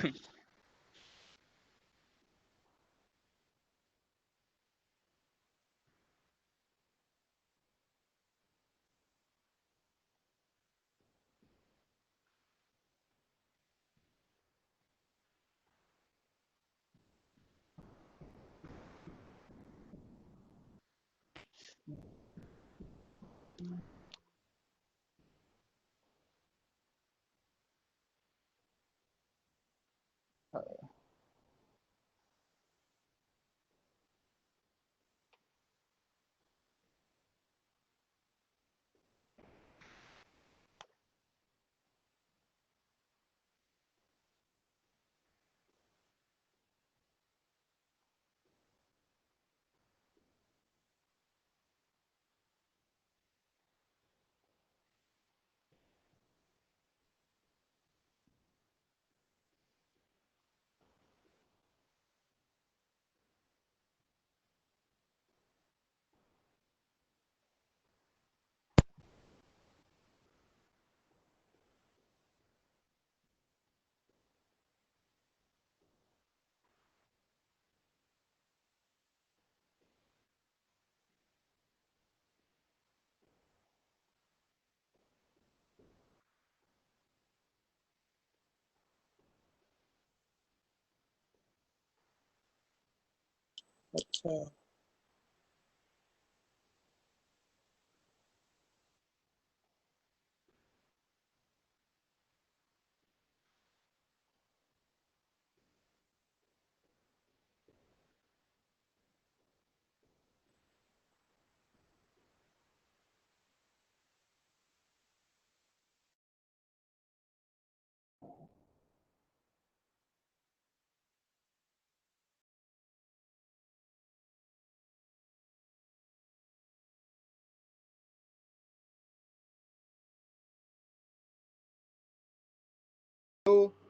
अच्छा, तो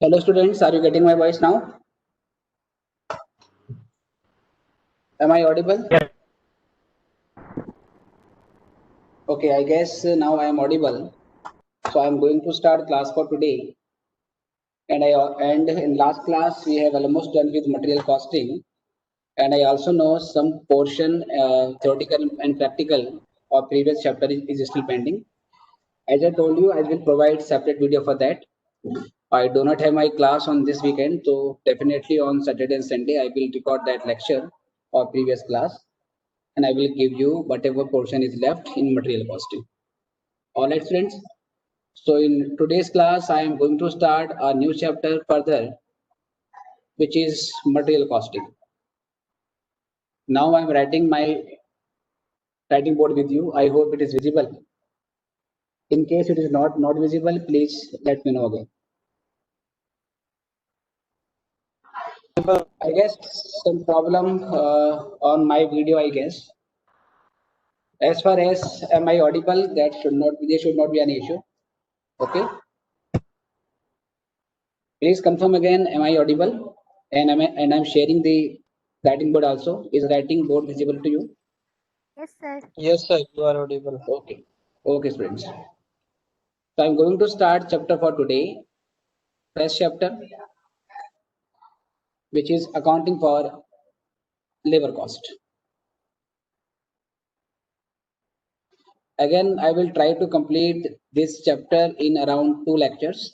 Hello students, are you getting my voice now? Am I audible? Yes. Okay, I guess now I am audible. So I am going to start class for today. And in last class we have almost done with material costing. And I also know some portion theoretical and practical of previous chapter is still pending. As I told you, I will provide separate video for that. I do not have my class on this weekend, so definitely on Saturday and Sunday I will record that lecture or previous class, and I will give you whatever portion is left in material costing. All right, friends. So in today's class, I am going to start a new chapter further, which is material costing. Now I am writing my writing board with you. I hope it is visible. In case it is not visible, please let me know again. I guess some problem on my video, I guess. As far as am I audible, that should not be, there should not be an issue. Okay. Please confirm again, am I audible? And I'm sharing the writing board also. Is writing board visible to you? Yes, sir. yes sir, you are audible. Okay. Okay, students. So I'm going to start chapter for today. First chapter, which is accounting for labor cost. Again, I will try to complete this chapter in around 2 lectures.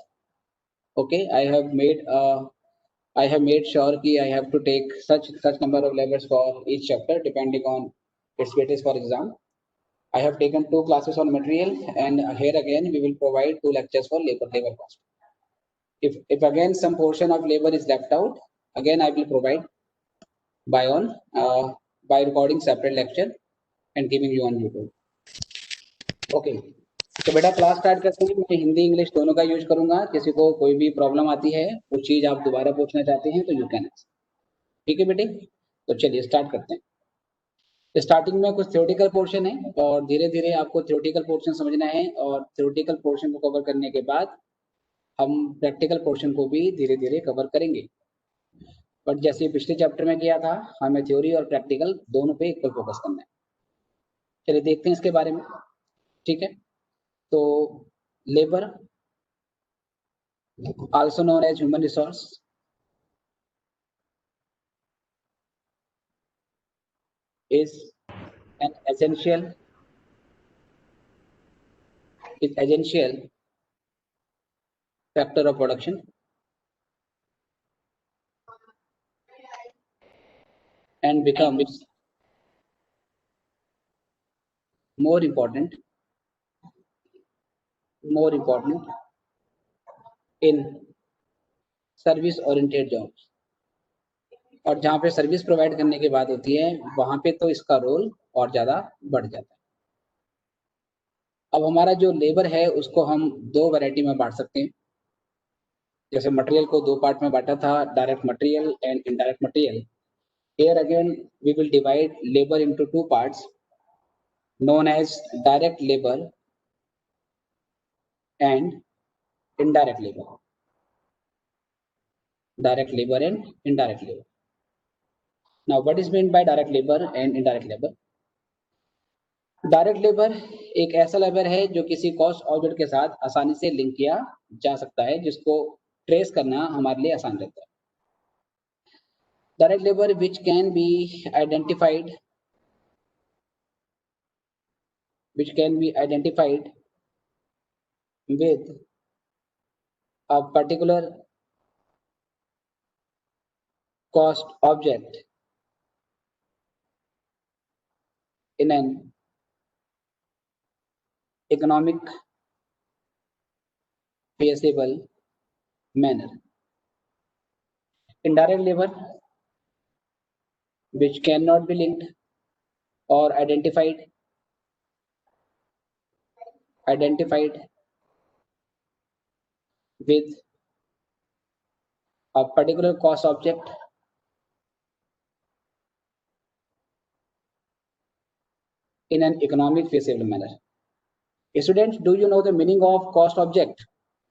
Okay, I have made sure that I have to take such number of levels for each chapter depending on its weightage for exam. I have taken 2 classes on material, and here again we will provide 2 lectures for labor cost. If again some portion of labor is left out, again I will provide by recording separate lecture and giving you on YouTube. Okay. तो बेटा class start करते हैं. मैं Hindi English दोनों का use करूंगा. किसी को कोई भी प्रॉब्लम आती है, कुछ चीज आप दोबारा पूछना चाहते हैं तो यू कैन. ठीक है बेटे, तो चलिए स्टार्ट करते हैं. स्टार्टिंग में कुछ थ्योरेटिकल पोर्शन है और धीरे धीरे आपको थ्योरेटिकल पोर्शन समझना है और थ्योरेटिकल पोर्शन को कवर करने के बाद हम प्रैक्टिकल पोर्शन को भी धीरे धीरे कवर करेंगे. बट जैसे पिछले चैप्टर में किया था, हमें थ्योरी और प्रैक्टिकल दोनों पे इक्वल फोकस करना है. चलिए देखते हैं इसके बारे में. ठीक है, तो labour also known as human resource is an essential factor of production and becomes more important in service oriented jobs, और जहाँ पे सर्विस प्रोवाइड करने की बात होती है वहां पे तो इसका रोल और ज्यादा बढ़ जाता है। अब हमारा जो लेबर है उसको हम दो वैरायटी में बांट सकते हैं। जैसे मटेरियल को दो पार्ट में बांटा था, direct material and indirect material. Here again we will divide labour into two parts known as direct labor and indirect labor. Direct labor and indirect labor. Now, what is meant by direct labor and indirect labor? Direct labour एक ऐसा labour है जो किसी cost object के साथ आसानी से link किया जा सकता है, जिसको ट्रेस करना हमारे लिए आसान रहता है। Direct labour which can be identified with a particular cost object in an economic feasible manner. Indirect labor which cannot be linked or identified with a particular cost object in an economic feasible manner. Students, do you know the meaning of cost object?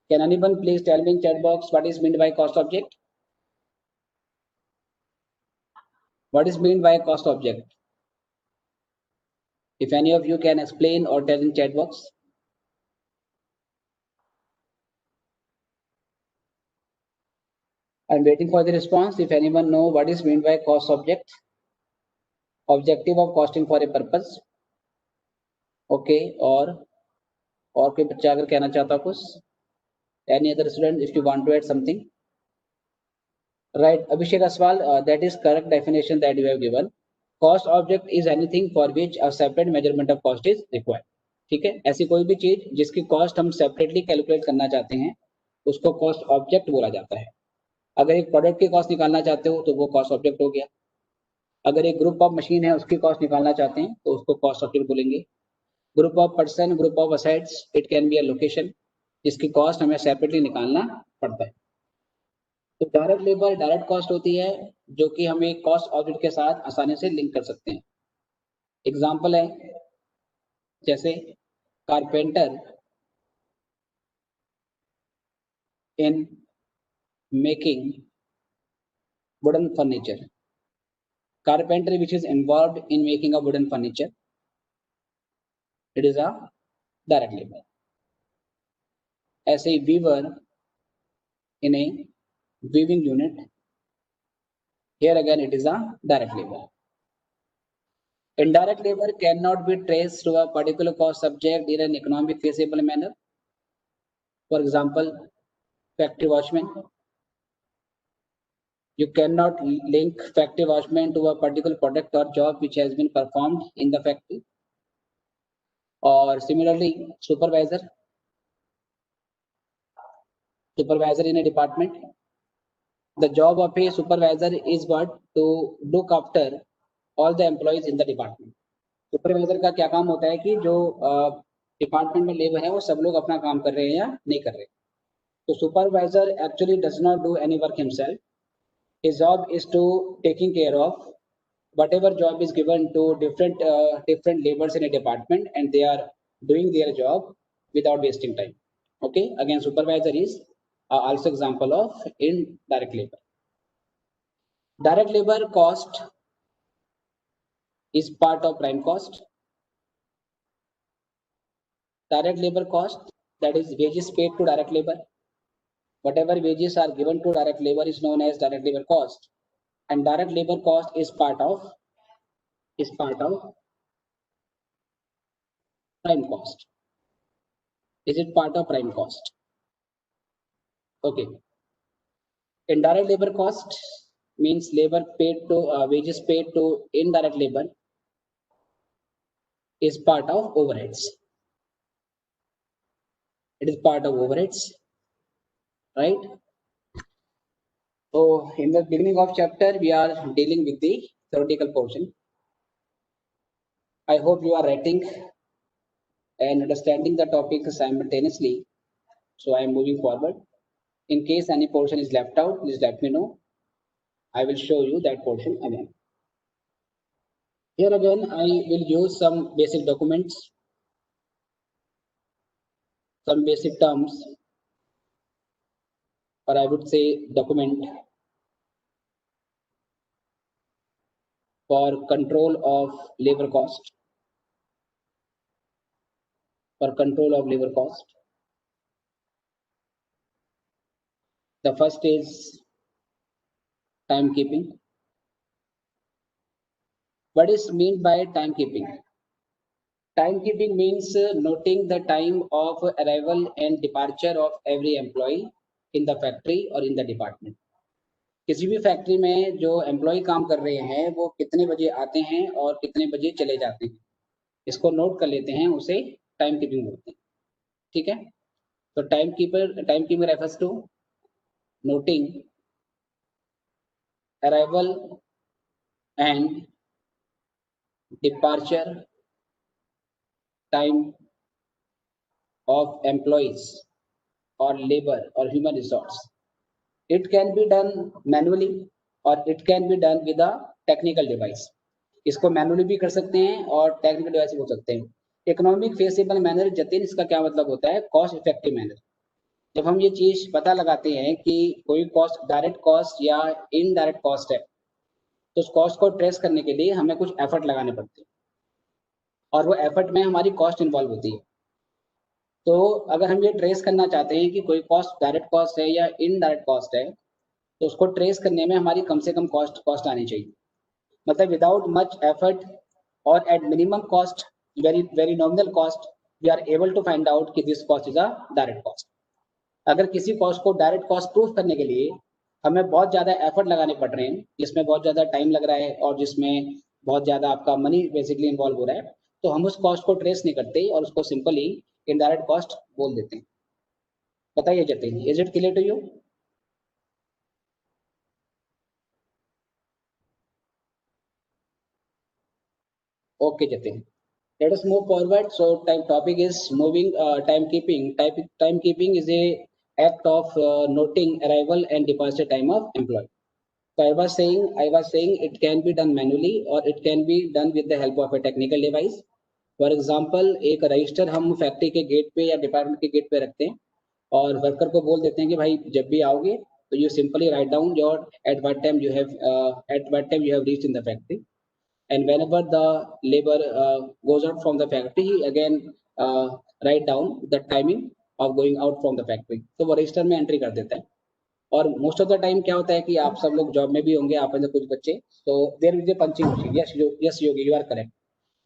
Can anyone please tell me in chat box what is meant by cost object? What is meant by cost object? If any of you can explain or tell in chat box. I'm waiting for the response. If anyone know what is meant by cost object, objective of costing for a purpose. Okay, और कोई बच्चा अगर कहना चाहता कुछ, any other student if you want to add something. Right, Abhishek Aswal, that is correct definition that you have given. Cost object is anything for which a separate measurement of cost is required. ठीक है, ऐसी कोई भी चीज जिसकी cost हम separately calculate करना चाहते हैं उसको कॉस्ट ऑब्जेक्ट बोला जाता है। अगर एक प्रोडक्ट की कॉस्ट निकालना चाहते हो तो वो कॉस्ट ऑब्जेक्ट हो गया। अगर एक ग्रुप ऑफ मशीन है उसकी कॉस्ट निकालना चाहते हैं तो उसको कॉस्ट ऑब्जेक्ट बोलेंगे। Group of person, group of assets, it can be a location, जिसकी कॉस्ट हमें सेपरेटली निकालना पड़ता है। तो डायरेक्ट लेबर डायरेक्ट कॉस्ट होती है जो कि हमें कॉस्ट ऑब्जेक्ट के साथ आसानी से लिंक कर सकते हैं। एग्जाम्पल है जैसे carpenter in making wooden furniture. Carpentry which is involved in making a wooden furniture, it is a direct labor. As a weaver in a weaving unit, here again it is a direct labor. Indirect labor cannot be traced to a particular cost subject in an economic feasible manner. For example, factory watchman. You cannot link factory watchman to a particular product or job which has been performed in the factory. Or similarly, supervisor in a department. The job of a supervisor is what? To look after all the employees in the department. Supervisor का क्या काम होता है कि जो department में labour है वो सब लोग अपना काम कर रहे हैं या नहीं कर रहे। तो supervisor actually does not do any work himself. His job is to taking care of whatever job is given to different laborers in a department, and they are doing their job without wasting time. Okay, again supervisor is also example of indirect labor. Direct labor cost is part of prime cost. direct labor cost, that is wages paid to direct labor. Whatever wages are given to direct labor is known as direct labor cost, and direct labor cost is part of prime cost. Is it part of prime cost? Okay. Indirect labor cost means labor paid to wages paid to indirect labor is part of overheads. It is part of overheads, right? So in the beginning of chapter, we are dealing with the theoretical portion. I hope you are writing and understanding the topic simultaneously. So I am moving forward. In case any portion is left out, please let me know. I will show you that portion again. Here again, I will use some basic documents, some basic terms, or I would say document for control of labor cost. For control of labor cost. The first is timekeeping. What is meant by timekeeping? Timekeeping means noting the time of arrival and departure of every employee in the factory or in the department. किसी भी factory में जो employ काम कर रहे हैं वो कितने बजे आते हैं और कितने बजे चले जाते हैं, इसको नोट कर लेते हैं, उसे टाइम कीपिंग बोलते हैं. ठीक है, तो time keeping refers to noting arrival and departure time of employees or labor or human resource. It can be done manually or it can be done with a technical device. इसको manually भी कर सकते हैं और technical device भी हो सकते हैं. इकोनॉमिक फेसिबल मैनर, जतिन, इसका क्या मतलब होता है? Cost effective manner. जब हम ये चीज पता लगाते हैं कि कोई कॉस्ट डायरेक्ट कॉस्ट या इनडायरेक्ट कॉस्ट है, तो उस कॉस्ट को ट्रेस करने के लिए हमें कुछ एफर्ट लगाने पड़ते हैं और वो एफर्ट में हमारी कॉस्ट इन्वॉल्व होती है. तो अगर हम ये ट्रेस करना चाहते हैं कि कोई कॉस्ट डायरेक्ट कॉस्ट है या इनडायरेक्ट कॉस्ट है, तो उसको ट्रेस करने में हमारी कम से कम कॉस्ट आनी चाहिए. मतलब विदाउट मच एफर्ट और at minimum cost, very nominal cost, we are able to find out कि this cost is a direct cost. अगर किसी कॉस्ट को डायरेक्ट कॉस्ट प्रूफ करने के लिए हमें बहुत ज़्यादा एफर्ट लगाने पड़ रहे हैं, जिसमें बहुत ज़्यादा टाइम लग रहा है और जिसमें बहुत ज़्यादा आपका मनी बेसिकली इन्वॉल्व हो रहा है, तो हम उस कॉस्ट को ट्रेस नहीं करते और उसको सिंपली इनडायरेक्ट कॉस्ट बोल देते हैं. बताइए Jatin, is it clear to you? Okay, Jatin. Let us move forward. So, topic is moving timekeeping. Timekeeping is a act of noting arrival and departure time of employee. So I was saying it can be done manually or it can be done with the help of a technical device. For example, एक register हम factory के gate पे या department के gate पे रखते हैं और वर्कर को बोल देते हैं कि भाई जब भी आओगे तो you simply write down your at what time you have reached in the factory. And whenever the labor goes out from the factory, he again write down the timing of going out from the factory. तो वो register में entry कर देता है. और most of the time क्या होता है कि आप सब लोग जॉब में भी होंगे, आप में से कुछ बच्चे, तो there is a punching machine. Yes Yogi, you are correct.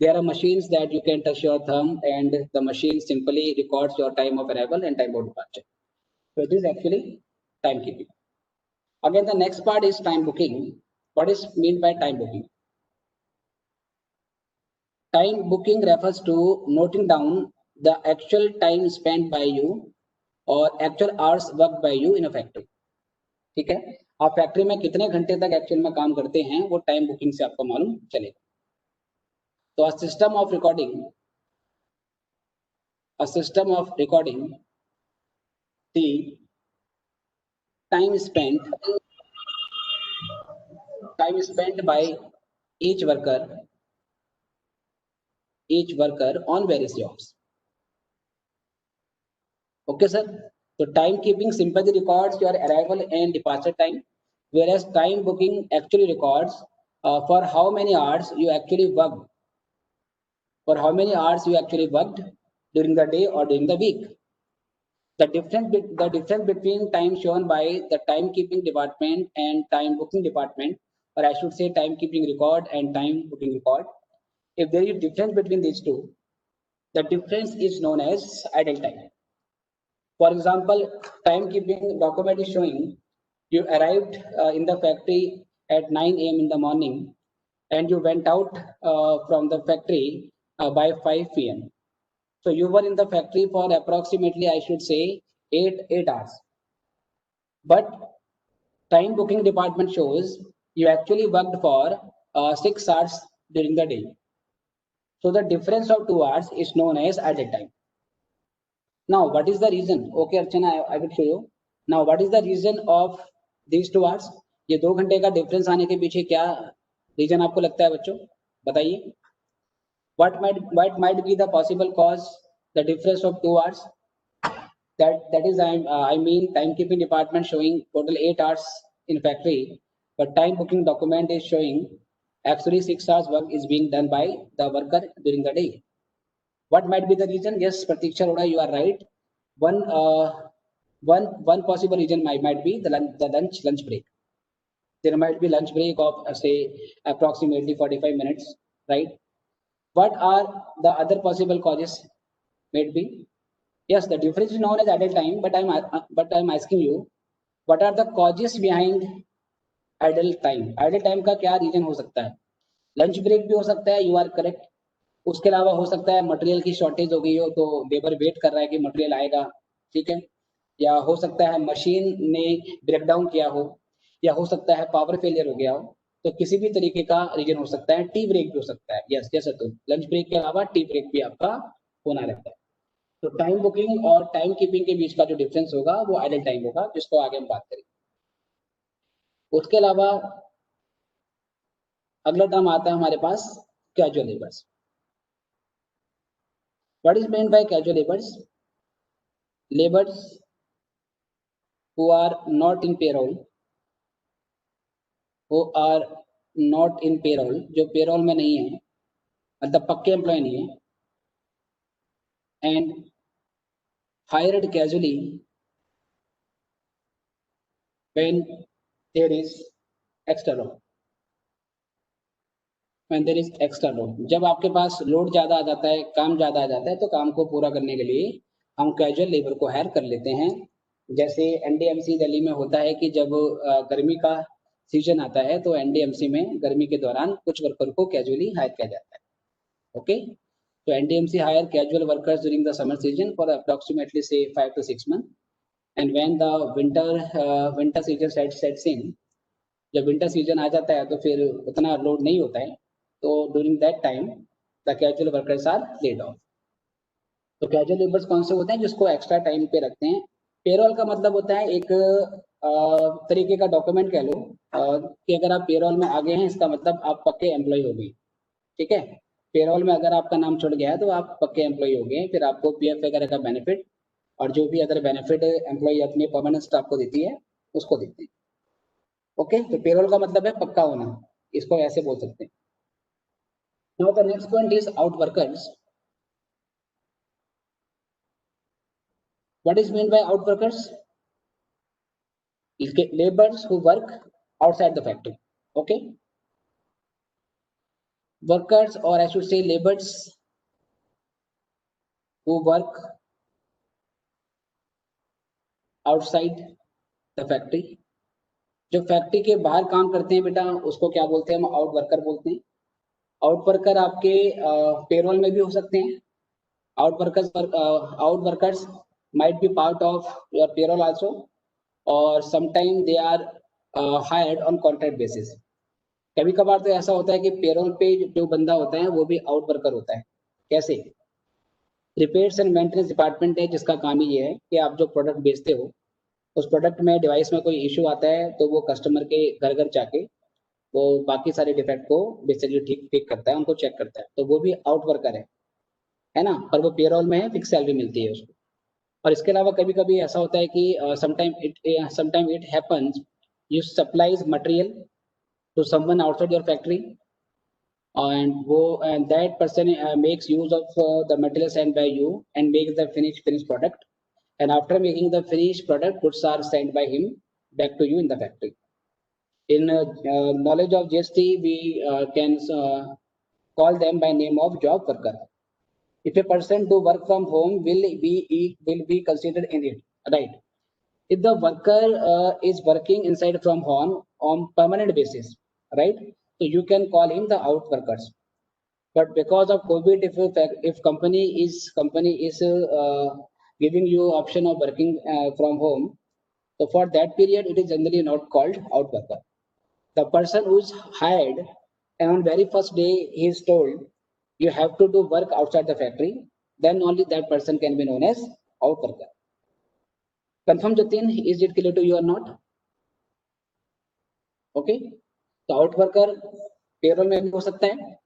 There are machines that you can touch your thumb and the machine simply records your time of arrival and time of departure. So it is actually timekeeping. Again, the next part is time booking. What is meant by time booking? Time booking refers to noting down the actual time spent by you or actual hours worked by you in a factory. ठीक है, आप factory में कितने घंटे तक actual में काम करते हैं वो टाइम बुकिंग से आपको मालूम चलेगा. तो a system of recording the time spent by each worker on various jobs. Okay, sir. So timekeeping simply records your arrival and departure time, whereas time booking actually records for how many hours you actually worked. during the day or during the week. The difference between time shown by the timekeeping department and time booking department, or I should say timekeeping record and time booking record, if there is difference between these two, the difference is known as idle time. For example, timekeeping document is showing you arrived in the factory at 9 a.m. in the morning and you went out from the factory by 5 p.m. So you were in the factory for approximately, I should say, 8 hours. But time booking department shows you actually worked for 6 hours during the day. So the difference of 2 hours is known as idle time. Now, what is the reason? Okay, Archana, I will show you. Now, what is the reason of these 2 hours? ये 2 घंटे का difference आने के पीछे क्या reason आपको लगता है बच्चों? बताइए. What might be the possible cause? The difference of 2 hours. That is I mean timekeeping department showing total 8 hours in factory, but time booking document is showing actually 6 hours work is being done by the worker during the day. What might be the reason? Yes, Pratiksha Roda, you are right. One possible reason might be the lunch break. There might be lunch break of say approximately 45 minutes, right? What are the other possible causes? Might be. Yes, the difference is known as idle time, but I'm asking you, what are the causes behind idle time? Idle time का क्या reason हो सकता है? Lunch break भी हो सकता है, you are correct. उसके अलावा हो सकता है मटेरियल की शॉर्टेज हो गई हो तो लेबर वेट कर रहा है कि मटेरियल आएगा, ठीक है, या हो सकता है मशीन ने ब्रेकडाउन किया हो, या हो सकता है पावर फेलियर हो गया हो. तो किसी भी तरीके का रीजन हो सकता है. टी ब्रेक भी हो सकता है. यस यस तो लंच ब्रेक के अलावा टी ब्रेक भी आपका होना रहता है. तो टाइम बुकिंग और टाइम कीपिंग के बीच का जो डिफरेंस होगा वो आइडल टाइम होगा, जिसको आगे हम बात करेंगे. उसके अलावा अगला टर्म आता है हमारे पास casual labours. What is meant by casual laborers? Laborers who are not in payroll, जो पेरोल में नहीं है, मतलब पक्के एम्प्लॉय नहीं है, and hired casually when there is extra load. When there is extra load, जब आपके पास लोड ज़्यादा आ जाता है, काम ज़्यादा आ जाता है, तो काम को पूरा करने के लिए हम कैजुअल लेबर को हायर कर लेते हैं. जैसे एनडीएमसी दिल्ली में होता है कि जब गर्मी का सीजन आता है तो एनडीएमसी में गर्मी के दौरान कुछ वर्कर को कैजुअली हायर किया जाता है. ओके, तो NDMC hire casual workers during the summer season for approximately से 5 to 6 months, and when the winter season sets in, जब विंटर सीजन आ जाता है तो फिर उतना लोड नहीं होता है, तो during that time the casual workers are laid off. तो कैजुअल लेबर्स कौन से होते हैं? जिसको एक्स्ट्रा टाइम पे रखते हैं. पेरोल का मतलब होता है एक तरीके का डॉक्यूमेंट कह लो कि अगर आप पेरोल में आ गए हैं, इसका मतलब आप पक्के एम्प्लॉय हो गए. ठीक है, पेरोल में अगर आपका नाम छुट गया है तो आप पक्के एम्प्लॉय हो गए. फिर आपको पीएफ वगैरह का बेनिफिट और जो भी अदर बेनिफिट एम्प्लॉय अपने परमानेंट स्टाफ को देती है उसको देते हैं. ओके, तो पेरोल का मतलब है पक्का होना, इसको ऐसे बोल सकते हैं. Now the next point is out workers. What is meant by out workers? Laborers who work outside the factory. Okay, workers, or I should say laborers who work outside the factory. जो factory के बाहर काम करते हैं बेटा, उसको क्या बोलते हैं? हम आउट वर्कर बोलते हैं. आउट वर्कर आपके पेरोल में भी हो सकते हैं. Out workers might be part of your payroll also, or sometime they are hired on contract basis. कभी कभार तो ऐसा होता है कि पेरोल पे जो बंदा होता है वो भी आउट वर्कर होता है. कैसे? रिपेयर्स एंड मेंटेनेंस डिपार्टमेंट है जिसका काम ही ये है कि आप जो प्रोडक्ट बेचते हो उस प्रोडक्ट में डिवाइस में कोई इश्यू आता है तो वो कस्टमर के घर घर जाके वो बाकी सारे डिफेक्ट को बेसिकली ठीक करता है, उनको चेक करता है. तो वो भी आउट वर्कर है ना, पर वो पेरोल में है, फिक्स सैलरी मिलती है उसको. और इसके अलावा कभी कभी ऐसा होता है कि sometime it happens you supplies material to someone outside your factory, and that person makes use of the material sent by you and makes the finished product, and after making the finished product, goods are sent by him back to you in the factory. In knowledge of GST, we can call them by name of job worker. If a person do work from home, will be considered in it, right? If the worker is working inside from home on permanent basis, right, so you can call him the out workers. But because of COVID, if company is giving you option of working from home, so for that period it is generally not called out worker. The person who's hired and on very first day he is told you have to do work outside the factory, then only that person can be known as out worker. Confirm, Jatin, is it clear to you or not? Okay, तो out worker payroll में भी हो सकता है,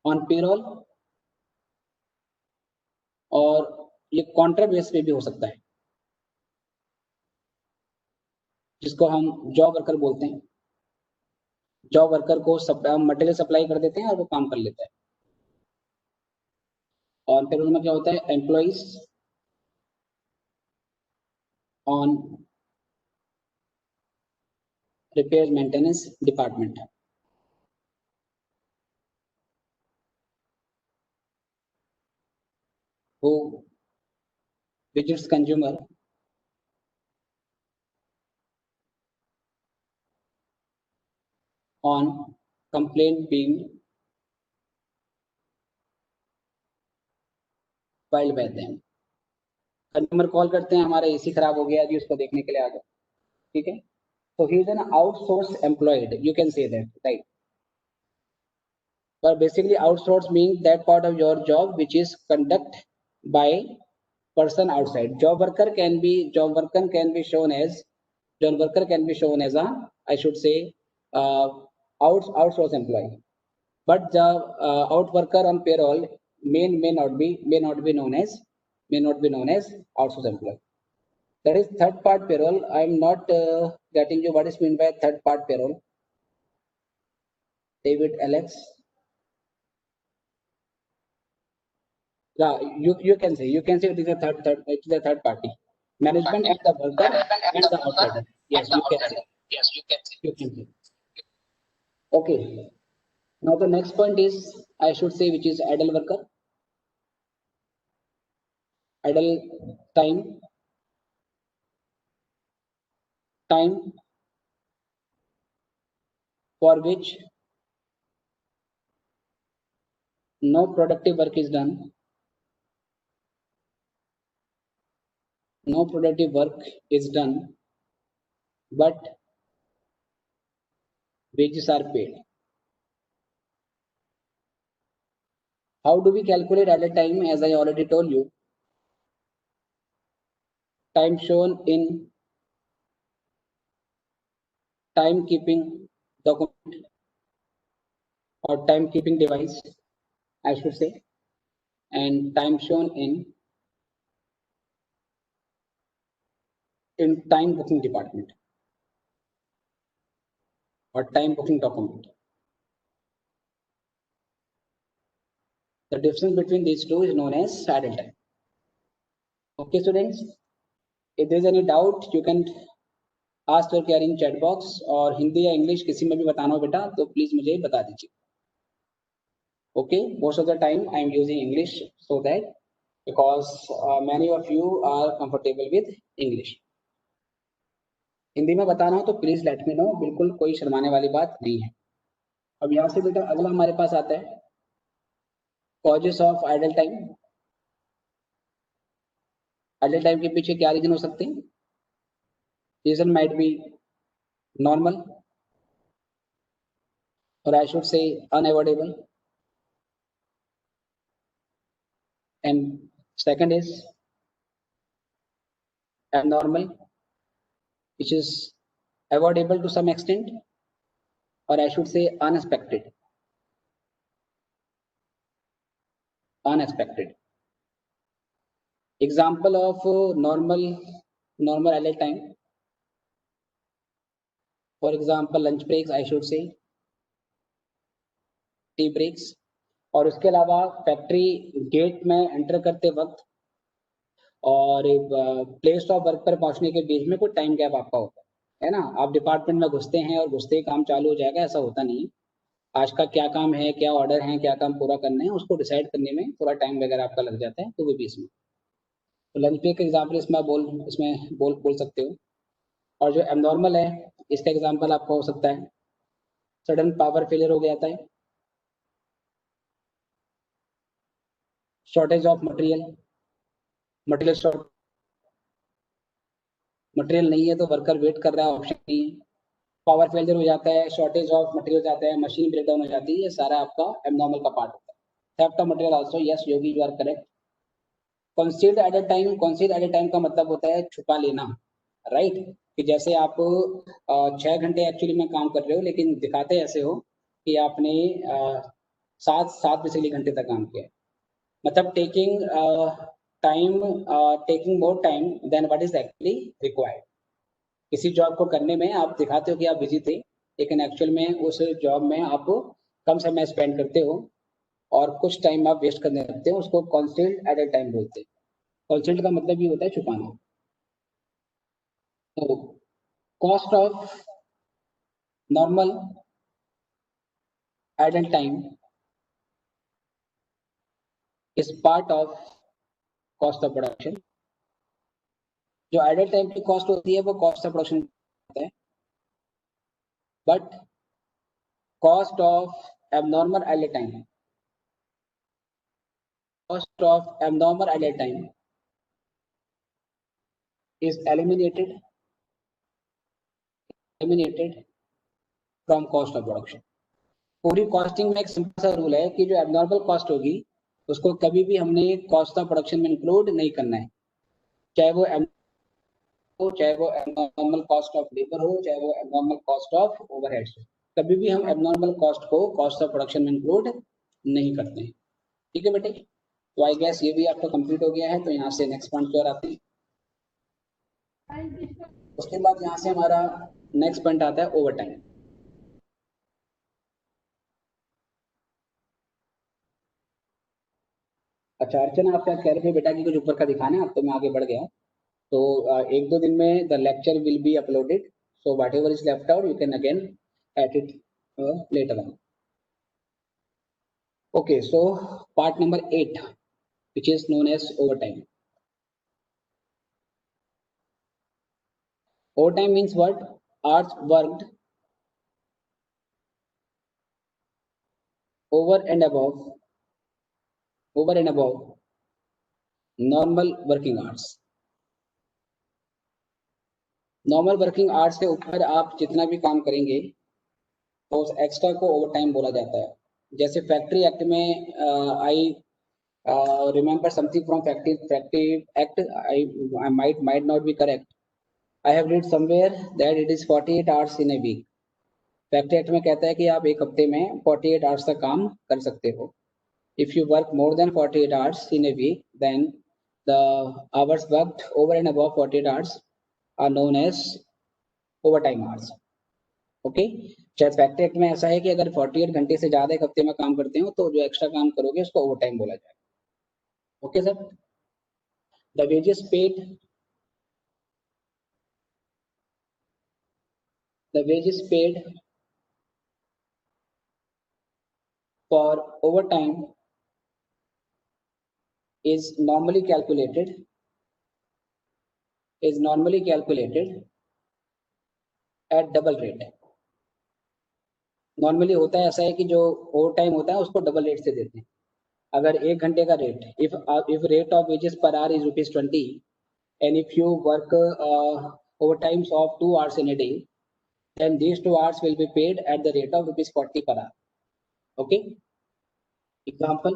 on payroll, और ये contract base पे भी हो सकता है, जिसको हम जॉब वर्कर बोलते हैं. जॉब वर्कर को मटेरियल सप्लाई कर देते हैं और वो काम कर लेता है. और पेरोल में क्या होता है, employees on repair maintenance department. who visits consumer on complaint being filed by them. Consumer call करते हैं, हमारा एसी खराब हो गया जी, उसको देखने के लिए आ गए, ठीक है. So he is an outsourced employee, you can say that, right? But basically outsourced means that part of your job which is conducted by person outside. Job worker can be shown as a, I should say, outsourced employee. But the out worker on payroll may not be known as outsourced employee. That is third part payroll. I am not getting you what is meant by third part payroll. David, Alex. Yeah, you can say it is a third party. Management and the worker and the outsider. Yes, you can say. You can say. Okay. Now the next point is, I should say, which is idle worker. Idle time for which no productive work is done. No productive work is done, but wages are paid. How do we calculate idle time? As I already told you, time shown in timekeeping document or timekeeping device, I should say, and time shown in time booking department or time booking document. The difference between these two is known as idle time. Okay, students, if there is any doubt, you can ask your query in chat box, और हिंदी या English किसी में भी बताना हो बेटा तो please मुझे बता दीजिए. Okay, most of the time I am using English so that because many of you are comfortable with English. Hindi में बताना हो तो प्लीज लेट मी नो, बिल्कुल कोई शर्माने वाली बात नहीं है. अब यहाँ से बेटा अगला हमारे पास आता है causes of idle time. Idle time के पीछे क्या रीजन हो सकते हैं? रीजन माइट बी नॉर्मल और आई शुड से unavoidable, and second is abnormal, which is avoidable to some extent, or I should say unexpected. Example of normal idle time. For example lunch breaks, I should say tea breaks. और उसके अलावा factory gate में enter करते वक्त और place of work पर पहुंचने के बीच में कोई टाइम गैप आपका होता है ना। आप डिपार्टमेंट में घुसते हैं और घुसते ही काम चालू हो जाएगा, ऐसा होता नहीं है। आज का क्या काम है, क्या ऑर्डर है, क्या काम पूरा करना है, उसको डिसाइड करने में थोड़ा टाइम वगैरह आपका लग जाता है, तो वो भी इसमें। तो लंच ब्रेक का एग्जाम्पल इसमें बोल सकते हो। और जो एबनॉर्मल है, इसका एग्जाम्पल आपका हो सकता है सडन पावर फेलियर हो जाता है, shortage of material short, material नहीं है तो वर्कर वेट कर रहा है, ऑप्शन नहीं है। पावर फेलियर हो जाता है, शॉर्टेज ऑफ मटेरियल हो जाता है, मशीन ब्रेकडाउन हो जाती है, ये सारा आपका एबनॉर्मल का पार्ट होता है। Theft of material also, yes Yogi you are correct. Concealed at a time, concealed at a time का मतलब होता है छुपा लेना, राइट। कि जैसे आप 6 घंटे एक्चुअली में काम कर रहे हो, लेकिन दिखाते ऐसे हो कि आपने 7 से 8 घंटे तक काम किया है। मतलब time taking more time than what is actually required. किसी जॉब को करने में आप दिखाते हो कि आप बिजी थे, लेकिन एक्चुअल में उस जॉब में आप कम समय स्पेंड करते हो और कुछ टाइम आप वेस्ट करने लगते हो, उसको कंसील्ड एट अ टाइम बोलते हैं। कंसील्ड का मतलब ये होता है छुपाना। तो cost of normal idle time is part of cost of production. जो आइडल टाइम की कॉस्ट होती है वो कॉस्ट ऑफ प्रोडक्शन होता है, but cost of abnormal idle time, cost of abnormal idle time is eliminated from cost of production। पूरी costing में एक सिंपल सा रूल है कि जो एबनॉर्मल कॉस्ट होगी उसको कभी भी हमने कॉस्ट ऑफ प्रोडक्शन में इंक्लूड नहीं करना है, चाहे वो एबनॉर्मल कॉस्ट ऑफ लेबर हो, चाहे वो एबनॉर्मल कॉस्ट ऑफ ओवरहेड्स हो। कभी भी हम एबनॉर्मल कॉस्ट को कॉस्ट ऑफ प्रोडक्शन में इंक्लूड नहीं करते हैं। ठीक है बेटे, तो आई गेस ये भी आपका कंप्लीट हो गया है। तो यहाँ से नेक्स्ट पॉइंट की ओर आते हैं। उसके बाद यहाँ से हमारा नेक्स्ट पॉइंट आता है ओवर टाइम। अच्छा अर्चना, आप क्या कह रहे थे बेटा कि कुछ ऊपर का दिखाना है, अब तो मैं आगे बढ़ गया। तो 1-2 दिन में the lecture will be uploaded, so what ever is left out you can again at it later on. Okay, so part number 8 which is known as overtime. Overtime means what? Hours worked over and above normal working hours. Normal working hours से ऊपर आप जितना भी काम करेंगे तो उस extra को ओवर टाइम बोला जाता है। जैसे फैक्ट्री एक्ट में I remember something from factory act, I might not be correct, I have read somewhere that it is 48 hours in a week. Factory act में कहता है कि आप एक हफ्ते में 48 आवर्स तक काम कर सकते हो। If you work more than 48 hours in a week then the hours worked over and above 48 hours are known as overtime hours. Okay, शायद फैक्ट्री एक्ट में ऐसा है कि अगर 48 घंटे से ज्यादा एक हफ्ते में काम करते हो तो जो एक्स्ट्रा काम करोगे उसको ओवर टाइम बोला जाएगा। Okay sir, the wages paid, the wages paid for overtime is normally calculated at double rate। Normally होता है ऐसा है कि जो ओवर टाइम होता है उसको डबल रेट से देते हैं। अगर 1 घंटे का rate, if rate of wages per hour is ₹20 and if you work overtimes of 2 hours in a day, then these 2 hours will be paid at the rate of ₹40 per hour। Okay, example,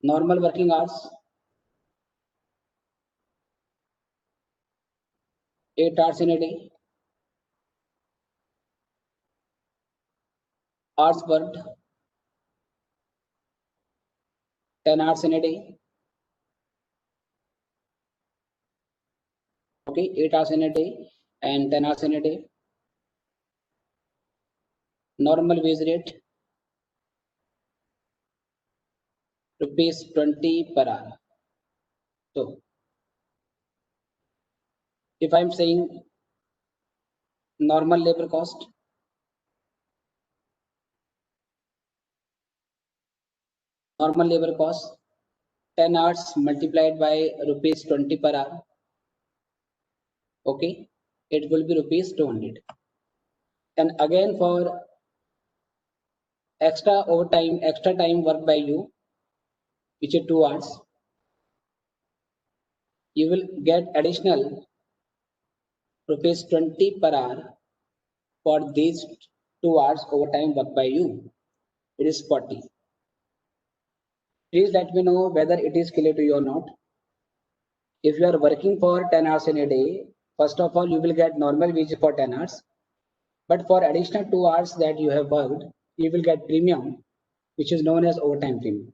normal working hours 8 hours in a day, hours worked 10 hours in a day, Okay, 8 hours in a day and 10 hours in a day. Normal wage rate rupees 20 per hour. So if I'm saying normal labor cost, normal labor cost 10 hours multiplied by rupees 20 per hour. Okay, it will be rupees 200. And again for extra overtime, extra time work by you, which is 2 hours, you will get additional rupees 20 per hour for these 2 hours overtime work by you. It is 40. Please let me know whether it is clear to you or not. If you are working for 10 hours in a day, first of all, you will get normal wage for 10 hours. But for additional 2 hours that you have worked, you will get premium, which is known as overtime premium.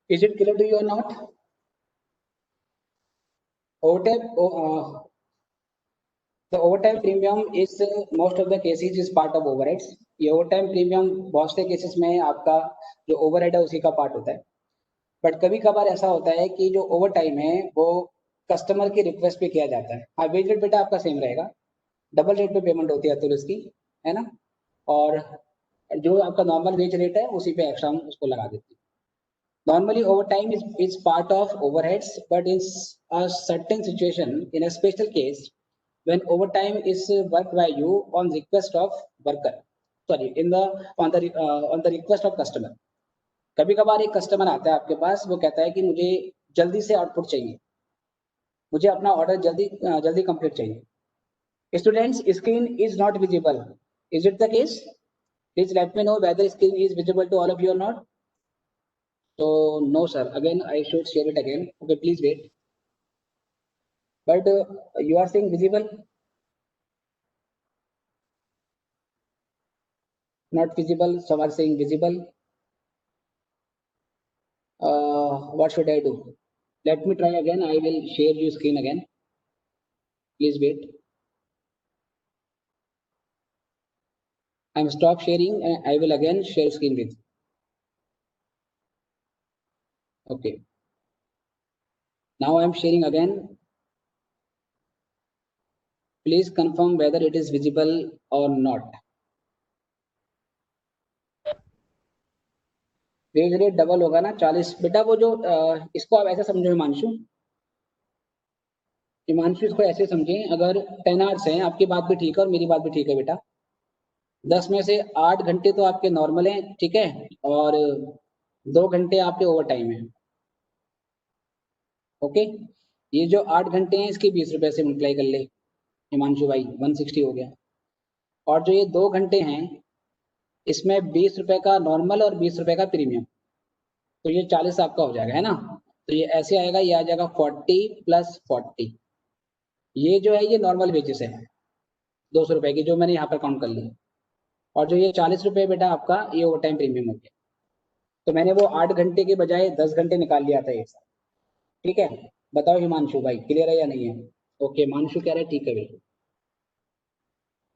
Is it clear to you or not? The overtime premium is most of the cases is part of overheads. ये overtime premium बहुत से cases में आपका जो overhead है उसी का part होता है. बट कभी कभार ऐसा होता है कि जो overtime है वो कस्टमर की रिक्वेस्ट पे किया जाता है. हाँ, वेज रेट बेटा आपका सेम रहेगा, डबल रेट पे पेमेंट होती है तो इसकी, है ना, और जो आपका नॉर्मल वेज रेट है उसी पे एक्स्ट्रा हम उसको लगा देते हैं. Normally overtime is part of overheads, but in a certain situation, in a special case, when overtime is worked by you on request of worker, sorry, on the request of customer. कभी कभार एक customer आता है आपके पास, वो कहता है कि मुझे जल्दी से आउटपुट चाहिए, मुझे अपना ऑर्डर जल्दी कंप्लीट चाहिए. Students, screen is not visible. Is it the case? Please let me know whether screen is visible to all of you or not. So no sir, again I should share it again. Okay, please wait. But you are saying visible? Not visible. Some are saying visible. What should I do? Let me try again. I will share your screen again. Please wait. I'm stop sharing and I will again share screen with you. Okay. Now I'm sharing again. Please confirm whether it is visible or not. Wage rate double होगा ना 40 बेटा. वो जो इसको आप ऐसे समझो हिमांशु, इसको ऐसे समझे, अगर 10 आवर्स हैं, आपकी बात भी ठीक है और मेरी बात भी ठीक है बेटा. 10 में से 8 घंटे तो आपके नॉर्मल हैं, ठीक है, और 2 घंटे आपके ओवर टाइम है. ओके, ये जो 8 घंटे हैं इसकी 20 रुपए से मल्टीप्लाई कर ले हिमांशु भाई, 160 हो गया. और जो ये 2 घंटे हैं इसमें 20 रुपए का नॉर्मल और 20 रुपए का प्रीमियम, तो ये 40 आपका हो जाएगा, है ना. तो ये ऐसे आएगा, ये आ जाएगा 40 + 40. ये जो है ये नॉर्मल वेजेस है 200 रुपए की, जो मैंने यहाँ पर काउंट कर ली. और जो ये 40 रुपए बेटा आपका ये ओवर टाइम प्रीमियम हो गया. तो मैंने वो 8 घंटे के बजाय 10 घंटे निकाल लिया था एक साथ. ठीक है, बताओ हिमांशु भाई क्लियर है या नहीं है? ओके, हिमांशु कह रहे हैं ठीक है बिल्कुल.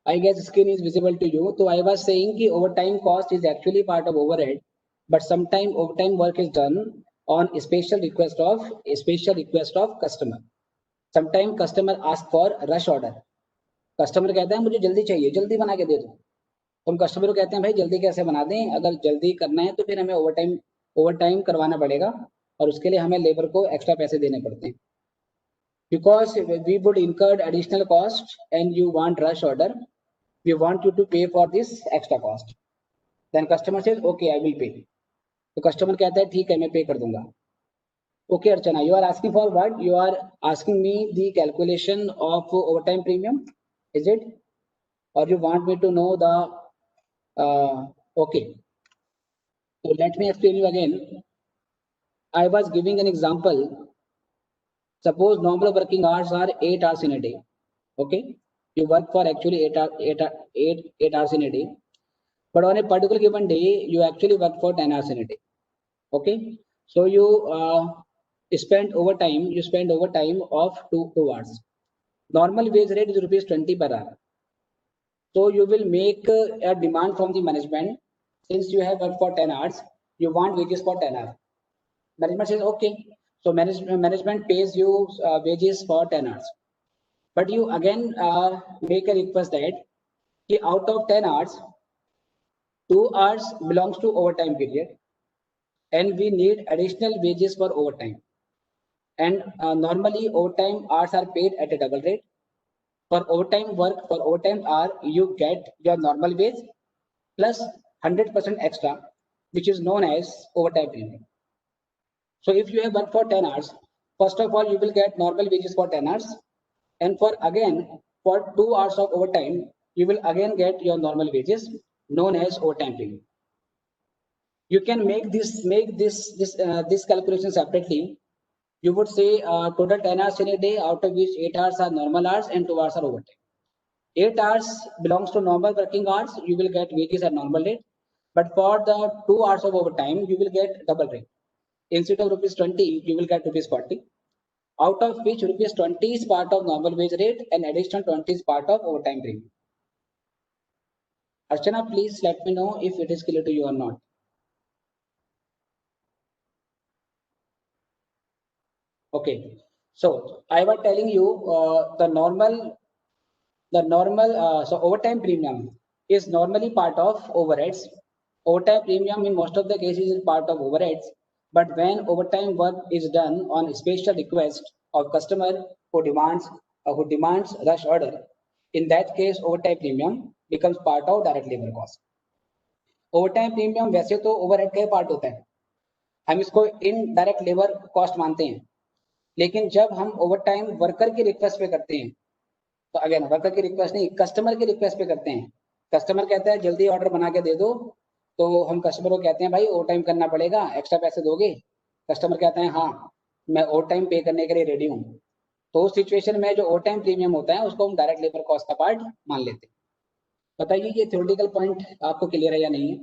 I guess screen is visible to you. So I was saying कि overtime cost is actually part of overhead, but sometimes overtime work is done on special request of customer. Sometimes customer ask for rush order. Customer कहता है मुझे जल्दी चाहिए, जल्दी बना के दे दो. तो हम कस्टमर को कहते हैं भाई जल्दी कैसे बना दें, अगर जल्दी करना है तो फिर हमें ओवरटाइम करवाना पड़ेगा और उसके लिए हमें लेबर को एक्स्ट्रा पैसे देने पड़ते हैं. Because we would incur additional cost and you want rush order, we want you to pay for this extra cost. Then customer says okay I will pay. तो कस्टमर कहता है ठीक है मैं पे कर दूंगा. Okay Archana, you are asking for what? You are asking me the calculation of overtime premium, is it? Or you want me to know the okay, so let me explain you again. I was giving an example. Suppose normal working hours are 8 hours in a day. Okay, you work for actually 8 hours in a day, but on a particular given day you actually work for 10 hours in a day. Okay, so you spend overtime, you spend overtime of 2 hours. Normal wage rate is rupees 20 per hour. So you will make a demand from the management. Since you have worked for 10 hours, you want wages for 10 hours. Management says, okay. So management pays you wages for 10 hours. But you again make a request that out of 10 hours, 2 hours belongs to overtime period. And we need additional wages for overtime. And normally overtime hours are paid at a double rate. For overtime work, for overtime hour, you get your normal wage plus 100% extra, which is known as overtime premium. So if you have worked for 10 hours, first of all, you will get normal wages for 10 hours. And for 2 hours of overtime, you will again get your normal wages known as overtime premium. You can make this calculation separately. You would say total 10 hours in a day, out of which 8 hours are normal hours and 2 hours are overtime. 8 hours belongs to normal working hours, you will get wages at normal rate. But for the 2 hours of overtime, you will get double rate. Instead of rupees 20, you will get rupees 40. Out of which rupees 20 is part of normal wage rate and additional 20 is part of overtime premium. Archana, please let me know if it is clear to you or not. Okay, so I was telling you so overtime premium is normally part of overheads. Overtime premium in most of the cases is part of overheads, but when overtime work is done on special request of customer who demands rush order, in that case overtime premium becomes part of direct labor cost. Overtime premium वैसे तो overhead का part होता है, हम इसको indirect labour cost मानते हैं, लेकिन जब हम ओवरटाइम वर्कर की रिक्वेस्ट पे करते हैं, तो अगेन वर्कर की रिक्वेस्ट नहीं, कस्टमर की रिक्वेस्ट पे करते हैं. कस्टमर कहता है जल्दी ऑर्डर बना के दे दो, तो हम कस्टमर को कहते हैं भाई ओवर टाइम करना पड़ेगा, एक्स्ट्रा पैसे दोगे? कस्टमर कहता है हाँ मैं ओवर टाइम पे करने के लिए रेडी हूँ. तो उस सिचुएशन में जो ओवर टाइम प्रीमियम होता है उसको हम डायरेक्ट लेबर कॉस्ट का पार्ट मान लेते हैं. बताइए ये थ्योरेटिकल पॉइंट आपको क्लियर है या नहीं है?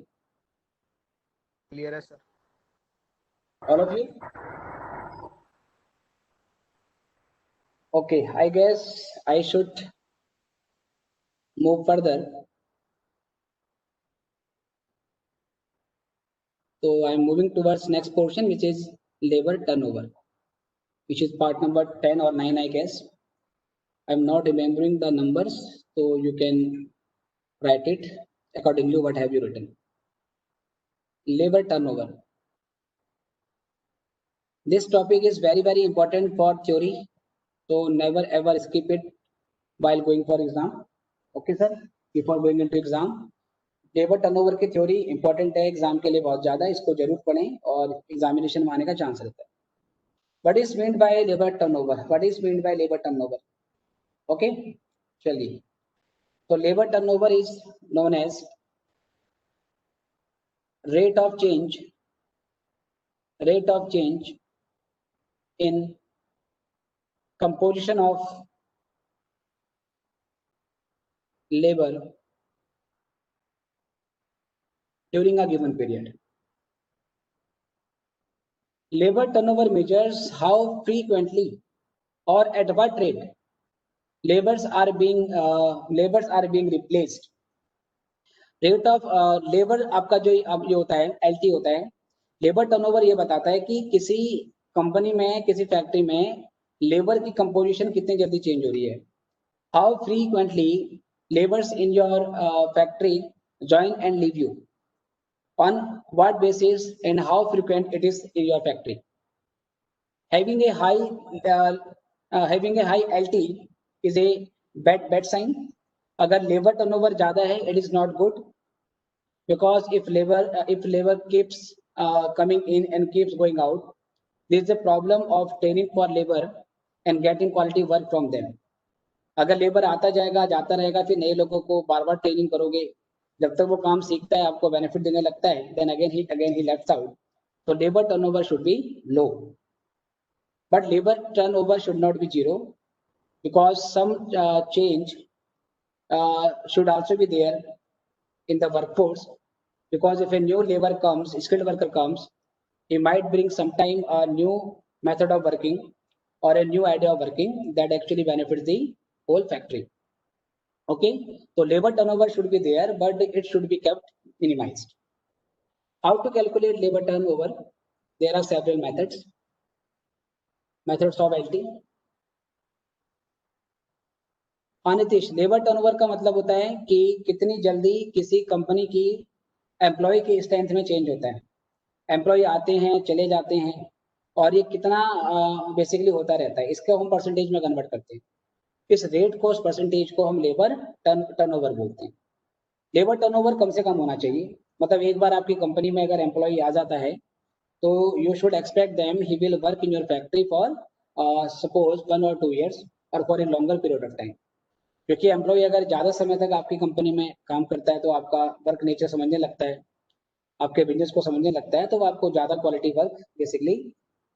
क्लियर है sir. All of you? Okay, I guess I should move further. So I'm moving towards next portion, which is labor turnover, which is part number 10 or 9, I guess. I'm not remembering the numbers, so you can write it accordingly. What have you written? Labor turnover. This topic is very, very important for theory. So never ever skip it while going for exam. Okay, sir? Before going into exam, labour turnover की theory important है exam के लिए बहुत ज्यादा, इसको जरूर पढ़ें और एग्जामिनेशन में आने का चांस रहता है. What is meant by labour turnover? What is meant by labour turnover? Okay, चलिए. तो labour turnover is known as rate of change in composition of labor during a given period. Labor turnover measures how frequently or at what rate labors are being replaced. Rate of labor आपका जो अब ये होता है LT होता है. Labour turnover ये बताता है कि किसी कंपनी में, किसी फैक्ट्री में लेबर की कंपोजिशन कितनी जल्दी चेंज हो रही है. How frequently labours in your factory join and leave you, on what basis and how frequent it is in your factory. Having a high LT is a bad sign. अगर labour turnover ज्यादा है, it is not good, because if labor keeps coming in and keeps going out, there is a problem of training for labor and getting quality work from them. अगर labour आता जाएगा जाता रहेगा, फिर नए लोगों को बार बार ट्रेनिंग करोगे, जब तक वो काम सीखता है, आपको बेनिफिट देने लगता है, then again he left out. So labor turnover should be low, but labor turnover should not be zero, because some change should also be there in the workforce, because if a new labor comes, skilled worker comes, he might bring sometime a new method of working or a new idea of working that actually benefits the whole factory. Okay, so labor turnover should be there, but it should be kept minimized. How to calculate labor turnover? There are several methods of LT. Nitish, labour turnover का मतलब होता है कि कितनी जल्दी किसी company की employ की स्ट्रेंथ में चेंज होता है। एम्प्लॉय आते हैं, चले जाते हैं, और ये कितना बेसिकली होता रहता है, इसको हम परसेंटेज में कन्वर्ट करते हैं। इस रेट कॉस्ट परसेंटेज को हम लेबर टर्नओवर बोलते हैं। लेबर टर्नओवर कम से कम होना चाहिए, मतलब एक बार आपकी कंपनी में अगर एम्प्लॉय आ जाता है तो you should expect them he will work in your factory for suppose 1 or 2 years और for a longer period of time. क्योंकि एम्प्लॉय अगर ज़्यादा समय तक आपकी कंपनी में काम करता है तो आपका वर्क नेचर समझने लगता है, आपके बिजनेस को समझने लगता है, तो वो आपको ज़्यादा क्वालिटी वर्क बेसिकली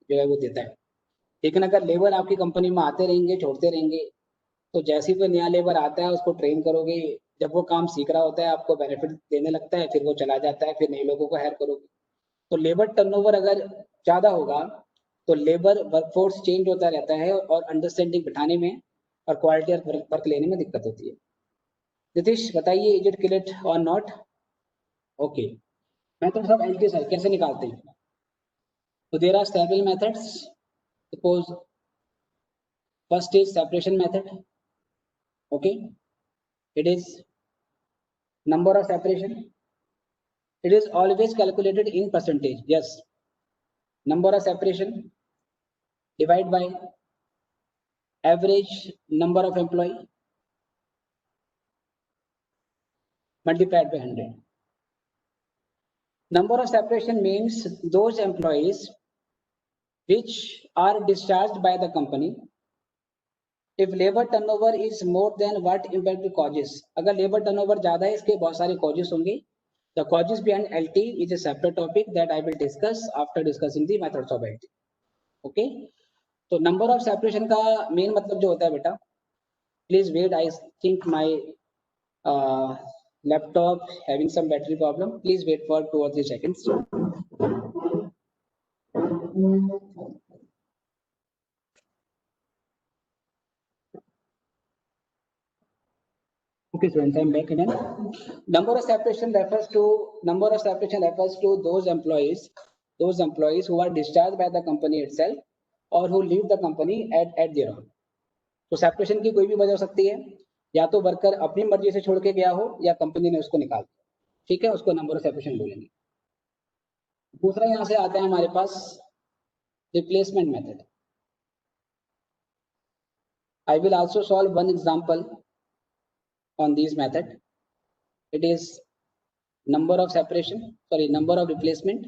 जो है वो देता है। लेकिन अगर लेबर आपकी कंपनी में आते रहेंगे, छोड़ते रहेंगे, तो जैसे ही कोई नया लेबर आता है उसको ट्रेन करोगे, जब वो काम सीख रहा होता है आपको बेनिफिट देने लगता है, फिर वो चला जाता है, फिर नए लोगों को हायर करोगे। तो लेबर टर्नओवर अगर ज़्यादा होगा तो लेबर वर्कफोर्स चेंज होता रहता है और अंडरस्टैंडिंग बिठाने में और क्वालिटी ऑफ वर्क लेने में दिक्कत होती है। नीतीश बताइए, इज इट क्लियर और नॉट? ओके, मैं तो सब एलटी सर कैसे निकालते हैं? तो there are several methods. Suppose first is separation method. Okay, it is number of separation. It is always calculated in percentage. Yes, number of separation divide by average number of employee multiplied by 100. Number of separation means those employees which are discharged by the company if labor turnover is more than what impact causes. अगर labor turnover ज़्यादा है, इसके बहुत सारे causes होंगे. The causes behind LT is a separate topic that I will discuss after discussing the methods of LT. Okay, तो number of separation का main मतलब जो होता है बेटा, please wait, I think my laptop having some battery problem. Please wait for 2 or 3 seconds. Okay, students, I'm back again. Number of separation refers to those employees who are discharged by the company itself or who leave the company at their own. तो separation की कोई भी वजह हो सकती है, या तो वर्कर अपनी मर्जी से छोड़ के गया हो या कंपनी ने उसको निकाल दिया, ठीक है, उसको नंबर ऑफ सेपरेशन बोलेंगे। दूसरा यहाँ से आता है हमारे पास replacement method. I will also solve one example on this method. It is number of replacement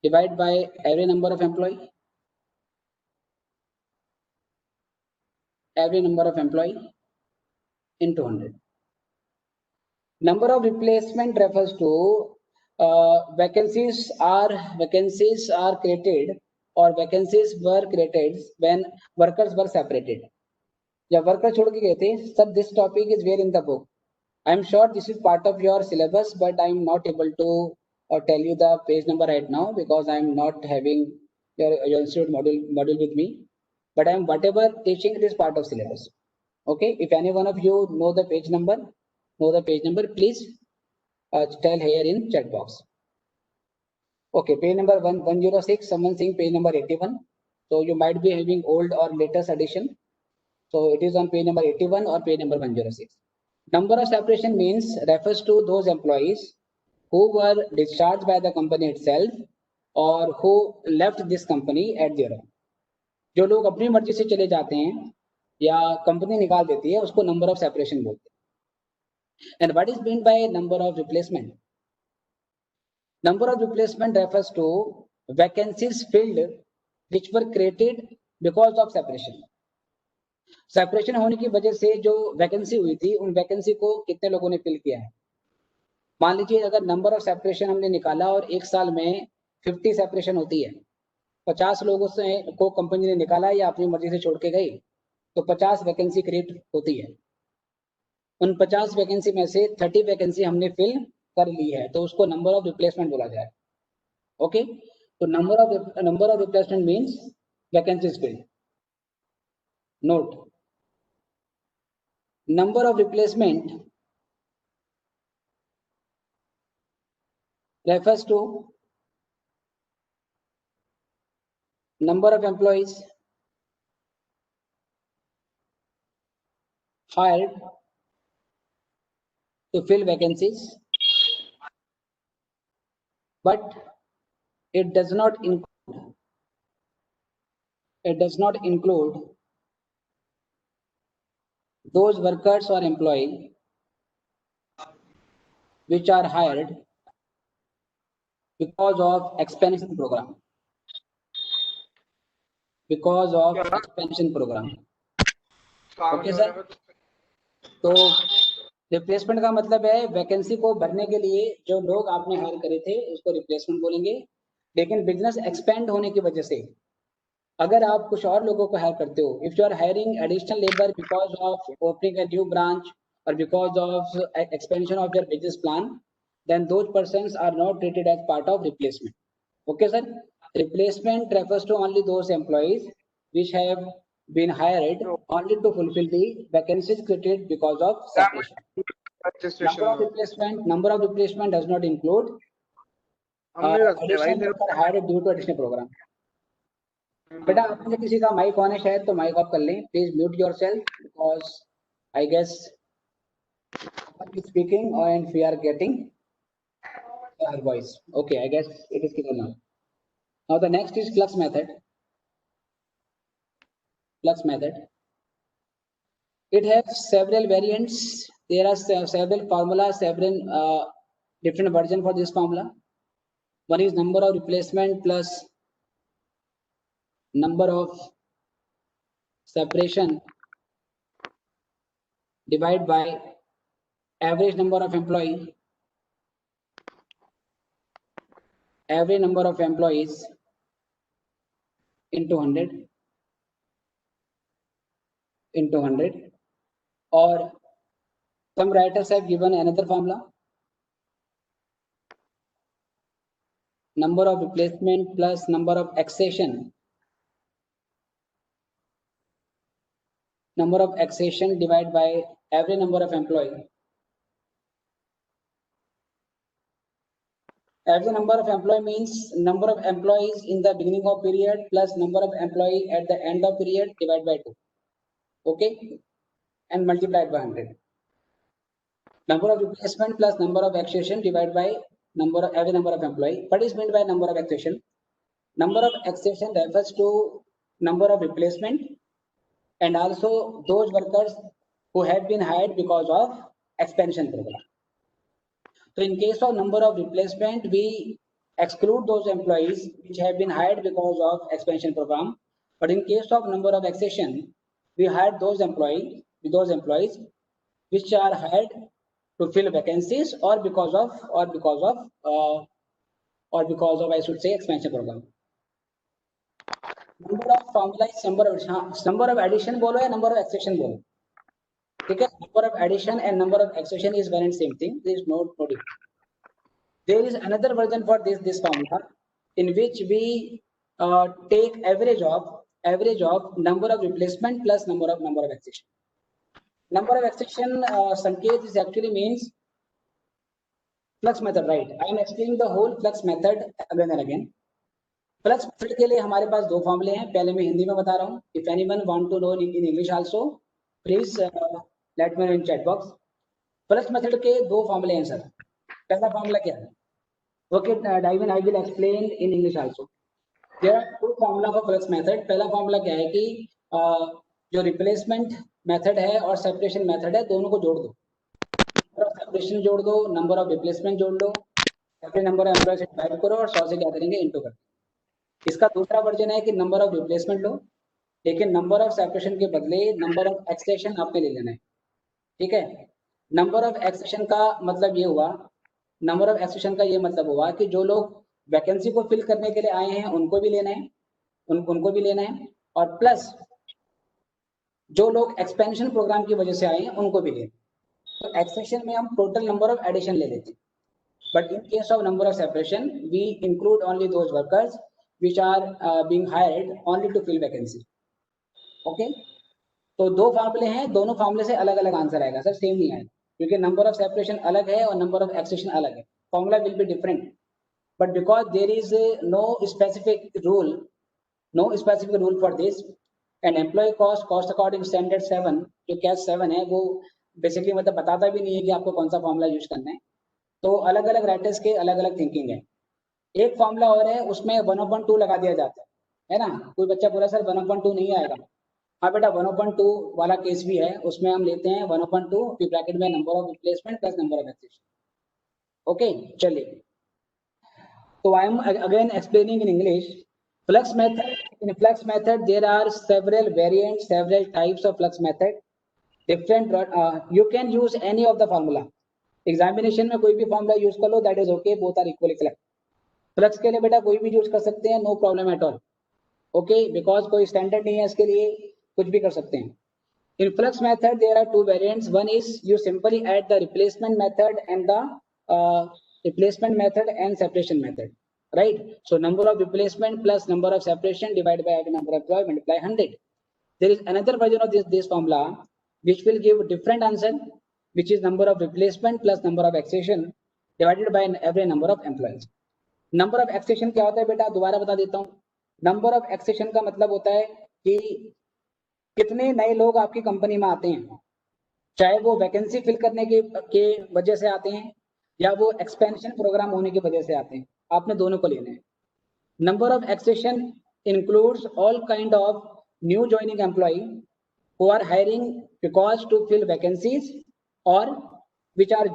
divided by every number of employee into 100. Number of replacement refers to vacancies are created or vacancies were created when workers were separated. जब worker छोड़ के गए थे, सब this topic is there in the book. I am sure this is part of your syllabus, but I am not able to tell you the page number right now because I am not having your institute module with me. But I am whatever teaching it is part of syllabus. Okay, if any one of you know the page number, please tell here in chat box. Okay, page number 106. Someone saying page number 81. So you might be having old or latest edition. So it is on page number 81 or page number 106. Number of separation means refers to those employees who were discharged by the company itself or who left this company at their own. जो लोग अपनी मर्जी से चले जाते हैं या company निकाल देती है, उसको नंबर ऑफ सेपरेशन बोलते हैं। And what is meant by number of replacement? Number of replacement refers to vacancies filled which were created because of separation. Separation होने की वजह से जो वैकेंसी हुई थी, उन वैकेंसी को कितने लोगों ने फिल किया है। मान लीजिए अगर नंबर ऑफ सेपरेशन हमने निकाला और एक साल में 50 सेपरेशन होती है, 50 लोगों से को कंपनी ने निकाला या अपनी मर्जी से छोड़ के गई, तो 50 वैकेंसी क्रिएट होती है। उन 50 वैकेंसी में से 30 वैकेंसी हमने फिल कर ली है, तो उसको नंबर ऑफ रिप्लेसमेंट बोला जाए। Okay, So number of replacement means vacancies filled. Note, number of replacement refers to number of employees hired to fill vacancies, but it does not include those workers or employees which are hired because of expansion program. Because of expansion program. Okay sir, तो replacement का मतलब है vacancy को भरने के लिए जो लोग आपने हायर करे थे उसको रिप्लेसमेंट बोलेंगे, लेकिन बिजनेस एक्सपेंड होने की वजह से अगर आप कुछ और लोगों को हायर करते हो, if you are hiring additional labour because of opening a new branch or because of expansion of your business plan, then those persons are not treated as part of replacement. Okay sir, replacement refers to only those employees which have been hired only to fulfill the vacancies created because of separation. Number of replacement does not include additional worker hired due to additional program. बेटा आप में किसी का mic on है शायद, तो mic off कर लें please. Mute yourself because I guess speaking and we are getting our voice. Okay, I guess it is clear now. Now the next is flux method. Flux method. It has several variants. There are several formulas, several different versions for this formula. One is number of replacement plus number of separation divided by average number of employees. Average number of employees into 100 or some writers have given another formula. Number of replacement plus number of accession. Number of accession divided by average number of employees. Average number of employee means number of employees in the beginning of period plus number of employee at the end of period divided by 2. Okay, and multiplied by 100. Number of replacement plus number of accession divided by average number of employee. What is meant by number of accession? Number of accession refers to number of replacement and also those workers who have been hired because of expansion program. So in case of number of replacement, we exclude those employees which have been hired because of expansion program. But in case of number of accession, we hired those employees which are hired to fill vacancies or because of I should say expansion program. Number of formula is number of addition बोलो या number of accession बोलो, ठीक है. Number of addition and number of accession is one and same thing. There is no difference. There is another version for this formula in which we take average of number of replacement plus number of accession. Number of accession Sanket is actually means flux method, right? I am explaining the whole flux method again and again. Flux method के लिए हमारे पास दो फॉर्मूले हैं. पहले मैं हिंदी में बता रहा हूँ. If anyone want to know in English also please let me know in chat box. Flux method के दो फॉर्मूले हैं सर. पहला फॉर्मूला क्या है? Okay, Divine I will explain in English also. There are two formula for flux method. पहला formula क्या है कि जो रिप्लेसमेंट मेथड है और सेपरेशन मेथड है, दोनों को जोड़ दो. नंबर ऑफ सेपरेशन जोड़ दो, नंबर ऑफ रिप्लेसमेंट जोड़ लो, सेपरेट नंबर ऑफ एम्प्लॉय से डिवाइड करो और 100 से क्या करेंगे, इनटू कर. इसका दूसरा वर्जन है कि नंबर ऑफ रिप्लेसमेंट लो, लेकिन नंबर ऑफ सेपरेशन के बदले नंबर ऑफ एक्सेशन आपने ले लेना है. ठीक है. नंबर ऑफ एक्सेशन का मतलब ये हुआ कि जो लोग वैकेंसी को फिल करने के लिए आए हैं उनको भी लेना है, उनको भी लेना है, और प्लस जो लोग एक्सपेंशन प्रोग्राम की वजह से आए हैं उनको भी लेना है. तो एक्सेशन में हम टोटल नंबर ऑफ एडिशन ले लेते हैं. But in case of number of separation, we include only those workers which are being hired only to fill vacancy. Okay तो दो फार्मूले हैं, दोनों फार्मूले से अलग अलग आंसर आएगा सर, सेम नहीं आएगा, क्योंकि नंबर ऑफ सेपरेशन अलग है और नंबर ऑफ एक्सेशन अलग है, formula will be different, but because there is no specific rule for this, and employ cost according standard 7 जो कैश 7 है वो बेसिकली मतलब बताता भी नहीं है कि आपको कौन सा फॉर्मूला यूज करना है, तो अलग अलग राइटर्स के अलग अलग थिंकिंग है। एक फॉर्मूला और है उसमें 1/2 लगा दिया जाता है ना, कोई बच्चा बोला सर 1/2 नहीं आएगा, हाँ बेटा 1/2 वाला केस भी है, उसमें हम लेते हैं 1/2 फिर ब्रैकेट में number of replacement plus number of accession. Okay चलिए, तो I am again explaining in English. Flux method, in flux method there are several variants, several types of flux method, different you can use any of the formula, examination में कोई भी formula use कर लो, that is okay, both are equally correct. Flux के लिए बेटा कोई भी यूज कर सकते हैं, no problem at all, okay, because कोई स्टैंडर्ड नहीं है इसके लिए, कुछ भी कर सकते हैं। In flux method there are two variants, one is you simply add the replacement method and separation method, right? So number of replacement plus number of separation divided by number of employee multiply 100. There is another version of this formula which will give different answer, which is number of replacement plus number of accession divided by every number of employees. Number of accession क्या होता है बेटा, दोबारा बता देता हूँ। Number of accession का मतलब होता है कि कितने नए लोग आपकी कंपनी में आते हैं, चाहे वो वैकेंसी फिल करने के वजह से आते हैं या वो एक्सपेंशन प्रोग्राम होने की वजह से आते हैं, आपने दोनों को लेना है। Number of accession includes all kind of new joining employ who are hiring because to fill vacancies और which are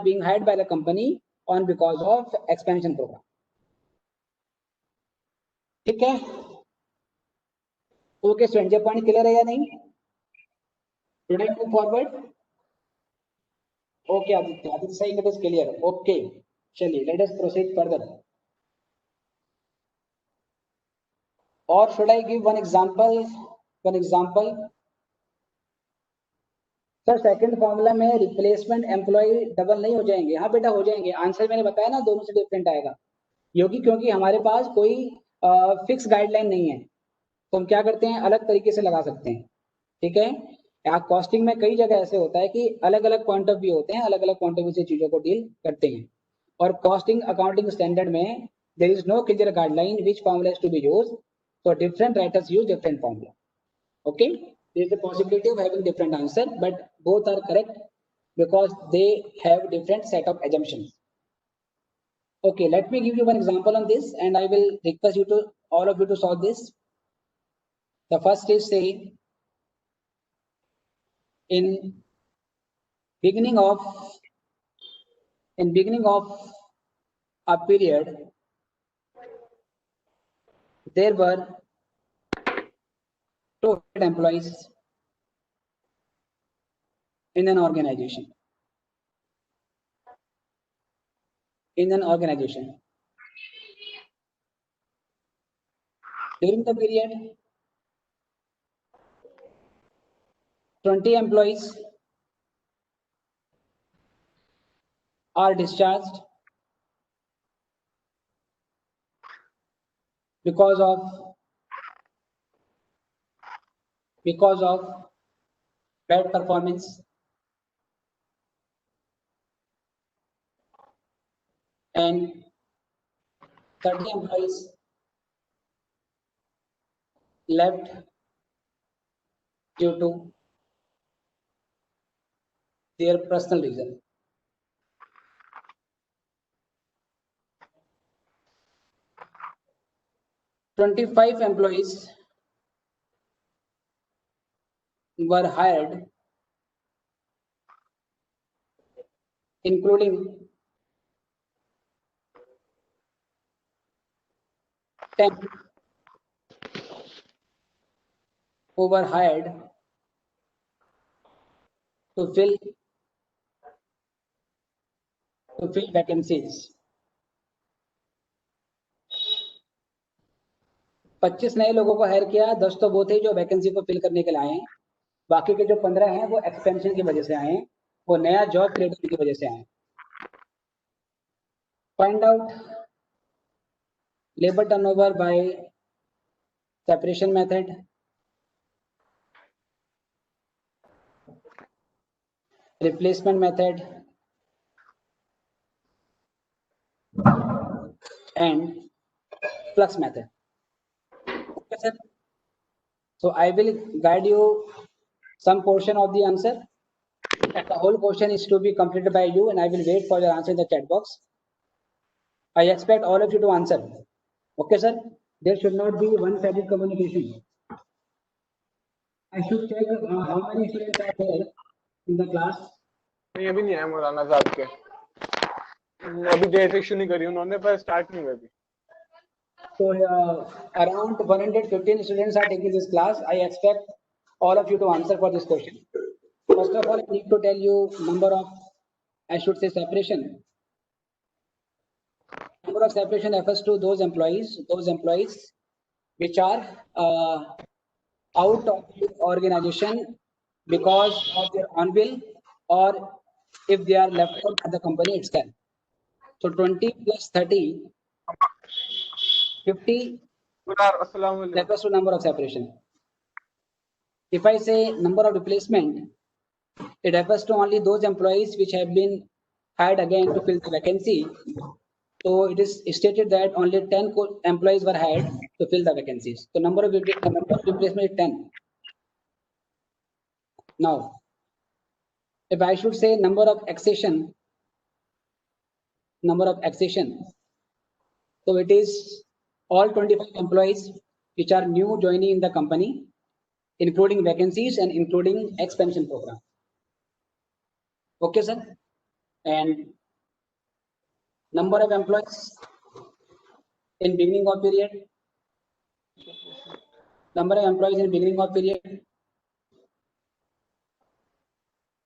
being hired by the company on because of expansion program. ठीक है, ओके स्टूडेंट, ये point clear है या नहीं? Should I move forward? Okay Aditya saying it is clear, okay चलिए let us proceed further. Or should I give one example? Sir second formula में replacement employ double नहीं हो जाएंगे? हाँ बेटा हो जाएंगे, आंसर मैंने बताया ना दोनों से डिफरेंट आएगा, क्योंकि हमारे पास कोई फिक्स गाइडलाइन नहीं है, तो हम क्या करते हैं अलग तरीके से लगा सकते हैं। ठीक है, कॉस्टिंग में कई जगह ऐसे होता है कि अलग अलग पॉइंट ऑफ व्यू होते हैं, अलग अलग पॉइंट ऑफ व्यू से चीजों को डील करते हैं, और कॉस्टिंग अकाउंटिंग स्टैंडर्ड में there is no clear guideline which formula is to be used, so different writers use different formula. Okay, there is a possibility of having different answer, but both are correct because they have different set of assumptions. Okay, let me give you one example on this and I will request you to all of you to solve this. The first is say in beginning of a period there were 200 employees in an organization. During the period, 20 employees are discharged because of bad performance, and 30 employees left due to their personal reason. "25 employees were hired, including 10 who were hired to fill vacancies." 25 नए लोगों को higher किया, 10 तो वो थे जो vacancy को fill करने के लिए आए हैं, बाकी के जो 15 हैं वो एक्सपेंशन की वजह से आए हैं, वो नया जॉब क्रिएट करने की वजह से आए हैं। Find out labor turnover by separation method, replacement method, and flux method. Okay, sir. So I will guide you some portion of the answer, and the whole question is to be completed by you, and I will wait for your answer in the chat box. I expect all of you to answer. Okay, sir. There should not be one-sided communication. I should check how many students are there in the class. नहीं अभी नहीं आया मौलाना साहब के, अभी date issue नहीं करी उन्होंने, पर स्टार्ट नहीं हुआ अभी. So around 115 students are taking this class. I expect all of you to answer for this question. First of all, I need to tell you number of, I should say, separation. Number of separation refers to those employees which are out of the organization because of their own will, or if they are left out at the company itself. So 20 plus 30, 50 refers to number of separation. If I say number of replacement, it refers to only those employees which have been hired again to fill the vacancy. So it is stated that only 10 employees were hired to fill the vacancies. So number of replacement is 10. Now, if I should say number of accession, so it is all 25 employees which are new joining in the company, including vacancies and including expansion program. Okay, sir. And number of employees in beginning of period. Number of employees in beginning of period.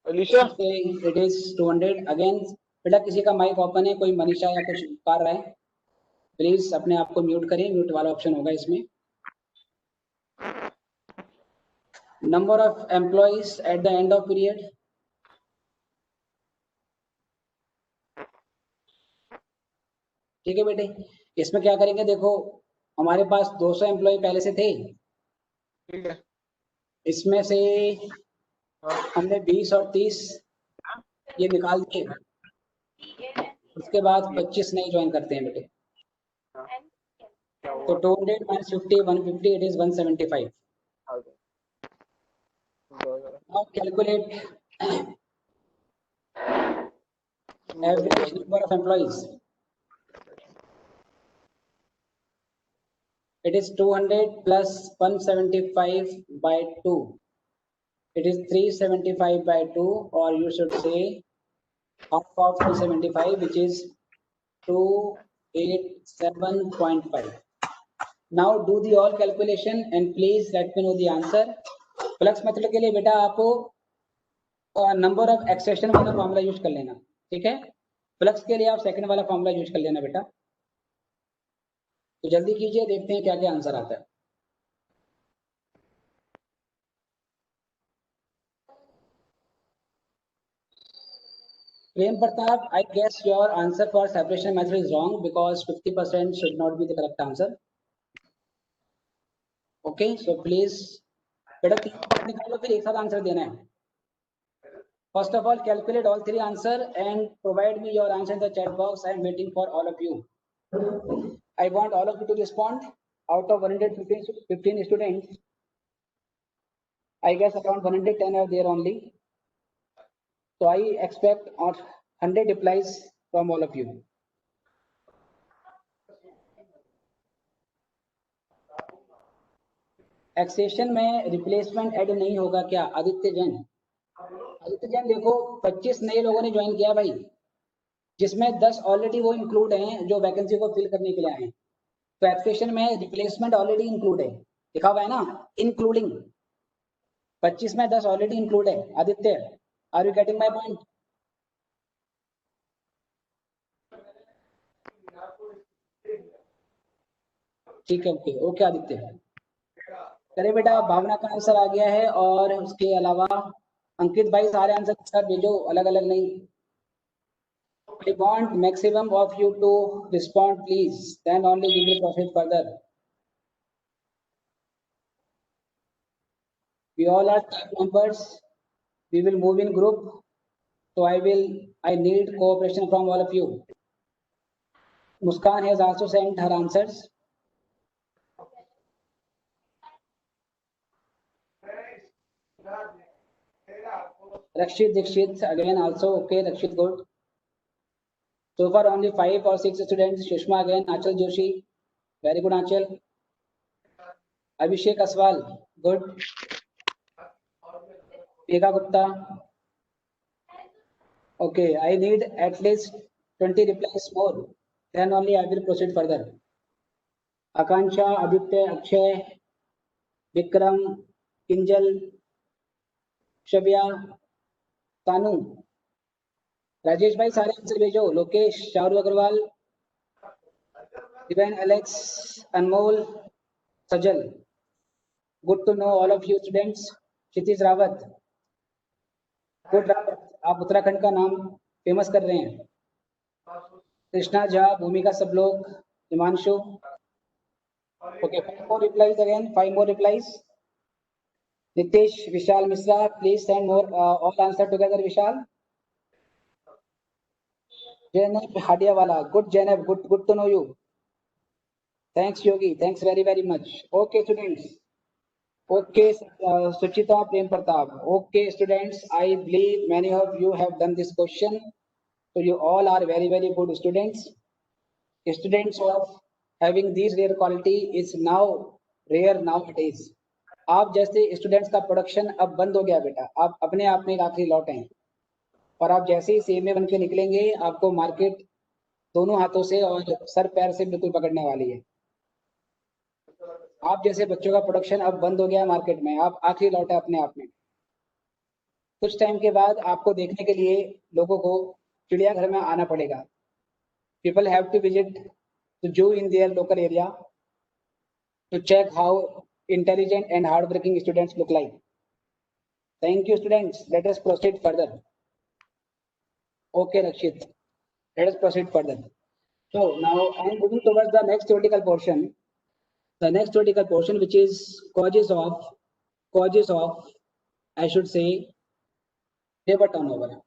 Alisha it is 200. Again, बेटा किसी का mic open है, कोई मनीषा या कुछ कर रहा है, प्लीज अपने आप को म्यूट करिए, म्यूट वाला ऑप्शन होगा इसमें. Number of employees at the end of period. ठीक है बेटे, इसमें क्या करेंगे, देखो हमारे पास 200 एम्प्लॉय पहले से थे. ठीक है. इसमें से हमने 20 और 30 ये निकाल दिए, उसके बाद 25 नए ज्वाइन करते हैं बेटे. तो 200 minus 50, 150, it is 175. Now calculate average number of employees. It is 200 plus 175 by 2. It is 375 by 2, or you should say half of 375, which is 287.5. Now do the all calculation and please let me know the answer. Flux method के लिए बेटा आपको number of accession वाला formula use कर लेना. ठीक है, flux के लिए आप सेकंड वाला फॉर्मूला यूज कर लेना बेटा. तो जल्दी कीजिए, देखते हैं क्या क्या आंसर आता है. Prem Pratap, I guess your answer for separation method is wrong because 50% should not be the correct answer. Okay, so please बेटा 3 पार्ट निकालो, फिर एक साथ आंसर देना है. First of all, calculate all 3 answer and provide me your answer in the chat box. I am waiting for all of you. I want all of you to respond. Out of 115 students, I guess around 110 are there only. So I expect 100 replies from all of you. Accession में replacement add नहीं होगा क्या? आदित्य जैन, देखो 25 नए लोगों ने join किया भाई, जिसमें 10 ऑलरेडी वो इंक्लूड हैं जो वैकेंसी को फिल करने के लिए आए हैं. तो एक्सेशन में रिप्लेसमेंट ऑलरेडी इंक्लूड है, लिखा हुआ है ना, इंक्लूडिंग. 25 में 10 ऑलरेडी इंक्लूड है. Aditya, are you getting my point? ठीक है, ओके ओके आदित्य. चलिए बेटा, भावना का आंसर आ गया है, और उसके अलावा अंकित भाई सारे आंसर सर भेजो, अलग अलग नहीं. I want maximum of you to respond, please. Then only we will proceed further. We all are team members. We will move in group. So I need cooperation from all of you. Muskan has also sent her answers. Rakshit Dikshit again also okay. Rakshit good. So far only 5 or 6 students. Shushma again. Achal Joshi. Very good Achal. Abhishek Aswal. Good. Megha Gupta. Okay, I need at least 20 replies more. Then only I will proceed further. Akansha, Aditya, Akshay, Vikram, Kinjal, Shabya, Tanu. Rajesh भाई सारे answer भेजो. Lokesh, Shahrukh Agarwal, Divan, Alex, Anmol, Sajal. Good to know all of you students. Kshitij Rawat. Good Rawat, आप उत्तराखंड का नाम famous कर रहे हैं. कृष्णा झा, भूमिका, सब लोग. Himanshu. Okay, 5 more replies again. 5 more replies. Nitish, Vishal Misra, please send more all answer together. Vishal. Jainab Hadiawala, good Jainab, good to know you. Thanks Yogi, thanks very much. Okay students. Okay, Suchita Prem Pratap. Okay students, I believe many of you have done this question. So you all are very good students. Students of having these rare quality is now rare nowadays. आप जैसे students का production अब बंद हो गया बेटा. आप अपने आप में एक आखिरी लौट हैं और आप जैसे ही सीएमए बन के निकलेंगे आपको मार्केट दोनों हाथों से और सर पैर से बिल्कुल पकड़ने वाली है. आप जैसे बच्चों का प्रोडक्शन अब बंद हो गया मार्केट में. आप आखिरी लौट है अपने आप में. कुछ टाइम के बाद आपको देखने के लिए लोगों को चिड़ियाघर में आना पड़ेगा. People have to visit the zoo in their local area to check how intelligent and hardworking students look like. Thank you students. Let us proceed further. Okay Rakshit, let us proceed further. So now I am moving towards the next theoretical portion. The next theoretical portion which is causes of I should say labor turnover.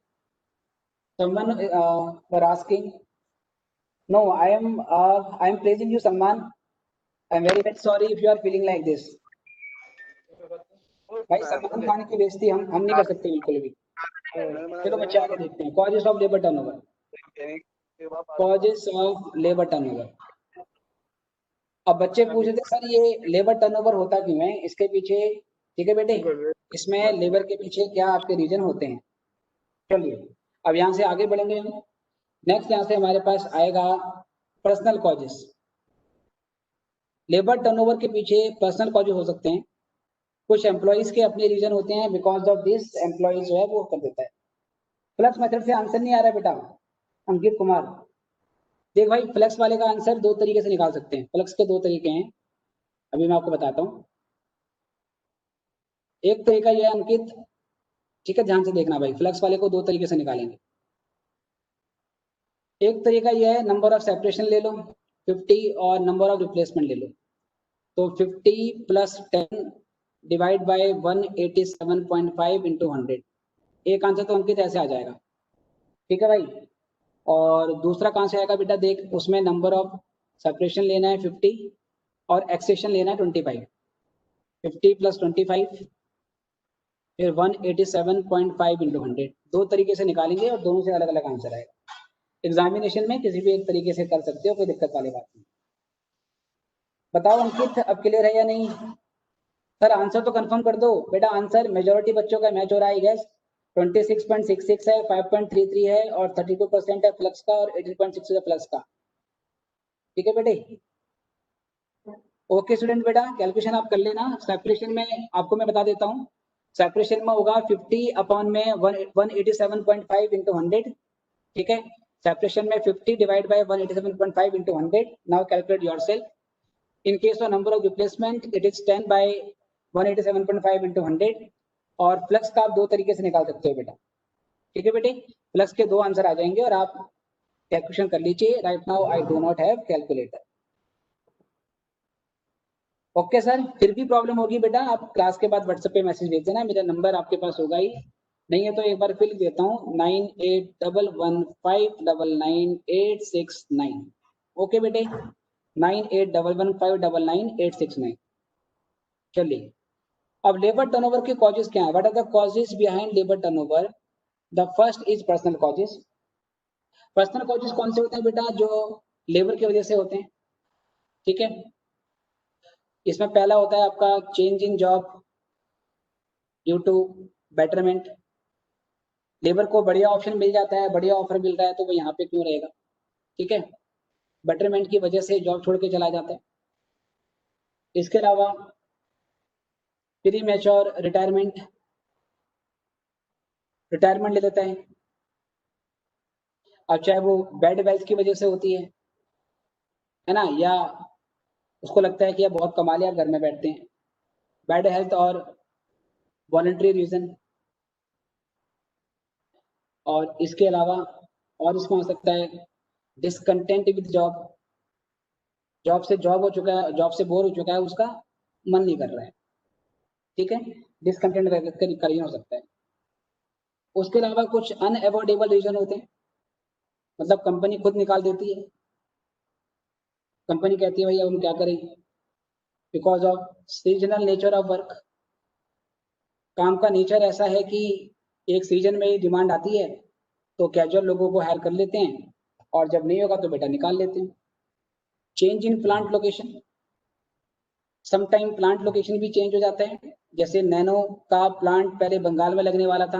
Someone were asking. No, I am praising you Salman. I am very sorry if you are feeling like this. भाई सलमान खान की बेइज्जती हम नहीं कर सकते बिल्कुल भी. चलो बच्चे आगे देखते हैं. Causes of labour turnover. Causes of labour turnover. अब बच्चे पूछ रहे थे सर ये लेबर टर्नओवर होता क्यों है, इसके पीछे. ठीक है बेटे, इसमें लेबर के पीछे क्या आपके रीजन होते हैं. चलिए अब यहाँ से आगे बढ़ेंगे हम. नेक्स्ट यहाँ से हमारे पास आएगा पर्सनल कॉजेस. लेबर टर्नओवर के पीछे पर्सनल कॉजेस हो सकते हैं. कुछ एम्प्लॉइज के अपने रीजन होते हैं. बिकॉज ऑफ दिस एम्प्लॉइज जो है वो कर देता है. फ्लक्स मेथड से आंसर नहीं आ रहा है बेटा. अंकित कुमार देख भाई, फ्लक्स वाले का आंसर 2 तरीके से निकाल सकते हैं. फ्लक्स के 2 तरीके हैं, अभी मैं आपको बताता हूँ. एक तरीका यह है अंकित, ठीक है ध्यान से देखना भाई. फ्लक्स वाले को 2 तरीके से निकालेंगे. एक तरीका यह है नंबर ऑफ सेपरेशन ले लो 50 और नंबर ऑफ रिप्लेसमेंट ले लो. तो 50 + 10 डिवाइड बाय 187.5 × 100. एक आंसर तो अंकित ऐसे आ जाएगा. ठीक है भाई. और दूसरा कहाँ से आएगा बेटा, देख उसमें नंबर ऑफ सेपरेशन लेना है 50 और एक्सेशन लेना है 25. 50 + 25 फिर 187.5 × 100. 2 तरीके से निकालेंगे और दोनों से अलग अलग आंसर आएगा. एग्जामिनेशन में किसी भी एक तरीके से कर सकते हो, कोई दिक्कत वाली बात नहीं. बताओ अंकित अब क्लियर है या नहीं. सर आंसर तो कंफर्म कर दो बेटा. आंसर मेजॉरिटी बच्चों का मैच हो रहा है. गैस 26.66 है, 5.33 है और 32% है फ्लक्स का और 18.6 है फ्लक्स का. ठीक है बेटे. ओके स्टूडेंट बेटा, कैलकुलेशन आप कर लेना. सेपरेशन में आपको मैं बता देता हूँ. सेपरेशन में होगा 50 अपॉन में 187.5 × 100. ठीक है. सेपरेशन में 50 divide by 187.5 × 100. Now calculate yourself. In case of number of replacement, it is 10 by 187.5 × 100. और फ्लक्स का आप 2 तरीके से निकाल सकते हो बेटा. ठीक है बेटे. फ्लक्स के 2 आंसर आ जाएंगे और आप कैलकुलेशन कर लीजिए. Right now I do not have calculator. Okay sir, फिर भी प्रॉब्लम होगी बेटा आप क्लास के बाद व्हाट्सएप पे मैसेज भेज देना, मेरा नंबर आपके पास होगा ही. नहीं है तो एक बार फिर देता हूँ 9811599869. ओके बेटे, 9811599869. चलिए, अब लेबर टर्नओवर के कॉजेस क्या है? What are the causes behind labour turnover? The first is personal causes. Personal causes कौन से होते हैं बेटा? जो लेबर की वजह से होते हैं. ठीक है, इसमें पहला होता है आपका change in job due to betterment. Labour को बढ़िया ऑप्शन मिल जाता है, बढ़िया ऑफर मिल रहा है, तो वो यहाँ पे क्यों रहेगा? ठीक है, बेटरमेंट की वजह से जॉब छोड़ के चला जाता है. इसके अलावा प्री मैच्योर रिटायरमेंट ले लेता है. अब चाहे वो बैड वेल्थ की वजह से होती है ना, या उसको लगता है कि अब बहुत कमा लिया, घर में बैठते हैं. बैड हेल्थ और वॉलंटरी रीजन. और इसके अलावा और इसमें हो सकता है डिसकंटेंट विद जॉब. जॉब से बोर हो चुका है, उसका मन नहीं कर रहा है. ठीक है, डिसकंटेंट कर ही हो सकता है. उसके अलावा कुछ अनएवॉइडेबल रीजन होते हैं, मतलब कंपनी खुद निकाल देती है. कंपनी कहती है भैया हम क्या करें, because of seasonal nature of work. काम का नेचर ऐसा है कि एक सीजन में ही डिमांड आती है, तो कैजुअल लोगों को हायर कर लेते हैं, और जब नहीं होगा तो बेटा निकाल लेते हैं. Change in plant location. Some time plant location भी चेंज हो जाता है. जैसे नैनो का प्लांट पहले बंगाल में लगने वाला था,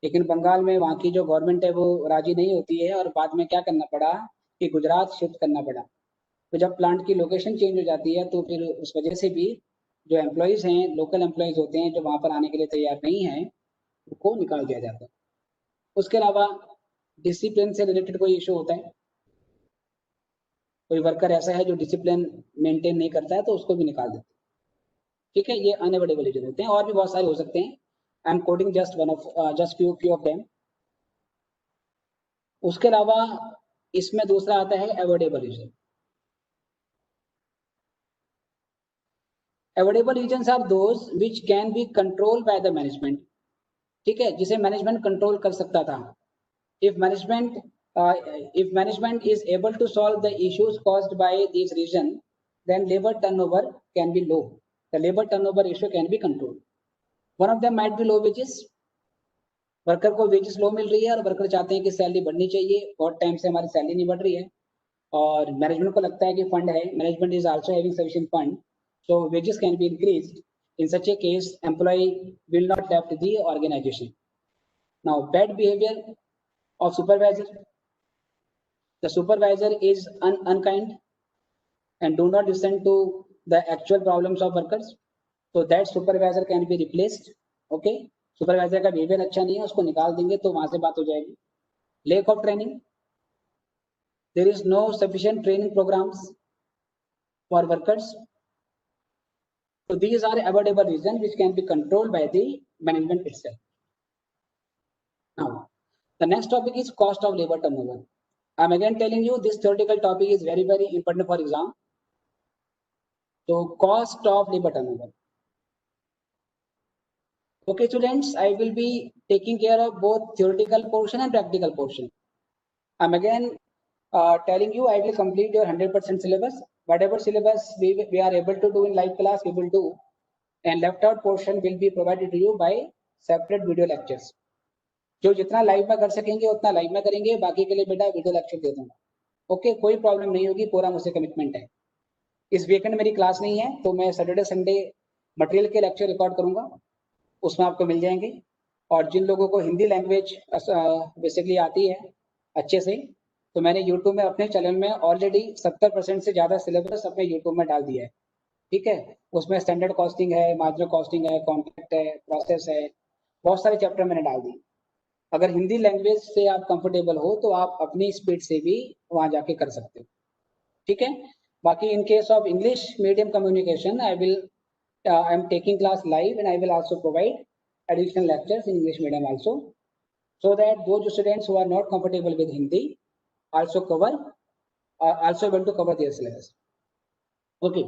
लेकिन बंगाल में वहाँ की जो गवर्नमेंट है वो राजी नहीं होती है, और बाद में क्या करना पड़ा कि गुजरात शिफ्ट करना पड़ा. तो जब प्लांट की लोकेशन चेंज हो जाती है तो फिर उस वजह से भी जो एम्प्लॉयज़ हैं, लोकल एम्प्लॉयज़ होते हैं जो वहाँ पर आने के लिए तैयार नहीं हैं, उनको निकाल दिया जाता है. उसके अलावा डिसिप्लिन से रिलेटेड कोई इशू होता है, कोई वर्कर ऐसा है जो डिसिप्लिन मेंटेन नहीं करता है, तो उसको भी निकाल देते हैं. ठीक है, ये अनएवॉइडेबल रीजन होते हैं, और भी बहुत सारे हो सकते हैं. I am coding just few of them. उसके अलावा इसमें दूसरा आता है avoidable reason. Avoidable reasons are those which can be controlled by the management. ठीक है, जिसे मैनेजमेंट कंट्रोल कर सकता था. if management if management is able to solve the issues caused by these reason, then labor turnover can be low. The labor turnover issue can be controlled. One of them might be low wages. Worker को wages लो मिल रही है और worker चाहते हैं कि salary बढ़नी चाहिए, बहुत टाइम से हमारी सैलरी नहीं बढ़ रही है, और मैनेजमेंट को लगता है कि फंड है, management is also having sufficient fund, so wages can be increased. In such a case employ will not left the organisation. Now bad behaviour of supervisor. The supervisor is unkind and do not listen to the actual problems of workers, so that supervisor can be replaced. Okay, supervisor का behavior अच्छा नहीं है, उसको निकाल देंगे तो वहां से बात हो जाएगी. Lack of training. There is no sufficient training programs for workers. So these are avoidable reasons which can be controlled by the management itself. Now the next topic is cost of labor turnover. I'm again telling you this theoretical topic is very important for exam. So cost of labor turnover. Okay students, I will be taking care of both theoretical portion and practical portion. I'm again telling you I will complete your 100% syllabus. Whatever syllabus we are able to do in live class, we will do, and left out portion will be provided to you by separate video lectures. जो जितना live में कर सकेंगे उतना live में करेंगे, बाकी के लिए बेटा वीडियो लेक्चर दे दूंगा. ओके, कोई प्रॉब्लम नहीं होगी, पूरा मुझसे कमिटमेंट है. इस वीकेंड मेरी क्लास नहीं है, तो मैं सैटरडे संडे मटेरियल के लेक्चर रिकॉर्ड करूंगा, उसमें आपको मिल जाएंगे. और जिन लोगों को हिंदी लैंग्वेज बेसिकली आती है अच्छे से, तो मैंने यूट्यूब में अपने चैनल में ऑलरेडी 70% से ज़्यादा सिलेबस अपने यूट्यूब में डाल दिया है. ठीक है, उसमें स्टैंडर्ड कॉस्टिंग है, मार्जिनल कॉस्टिंग है, कॉन्ट्रैक्ट है, प्रोसेस है, बहुत सारे चैप्टर मैंने डाल दिए. अगर हिंदी लैंग्वेज से आप कंफर्टेबल हो तो आप अपनी स्पीड से भी वहाँ जाके कर सकते हो. ठीक है, बाकी in case of English medium communication, I am taking class live and I will also provide additional lectures in English medium also, so that those students who are not comfortable with Hindi, also able to cover their syllabus. Okay,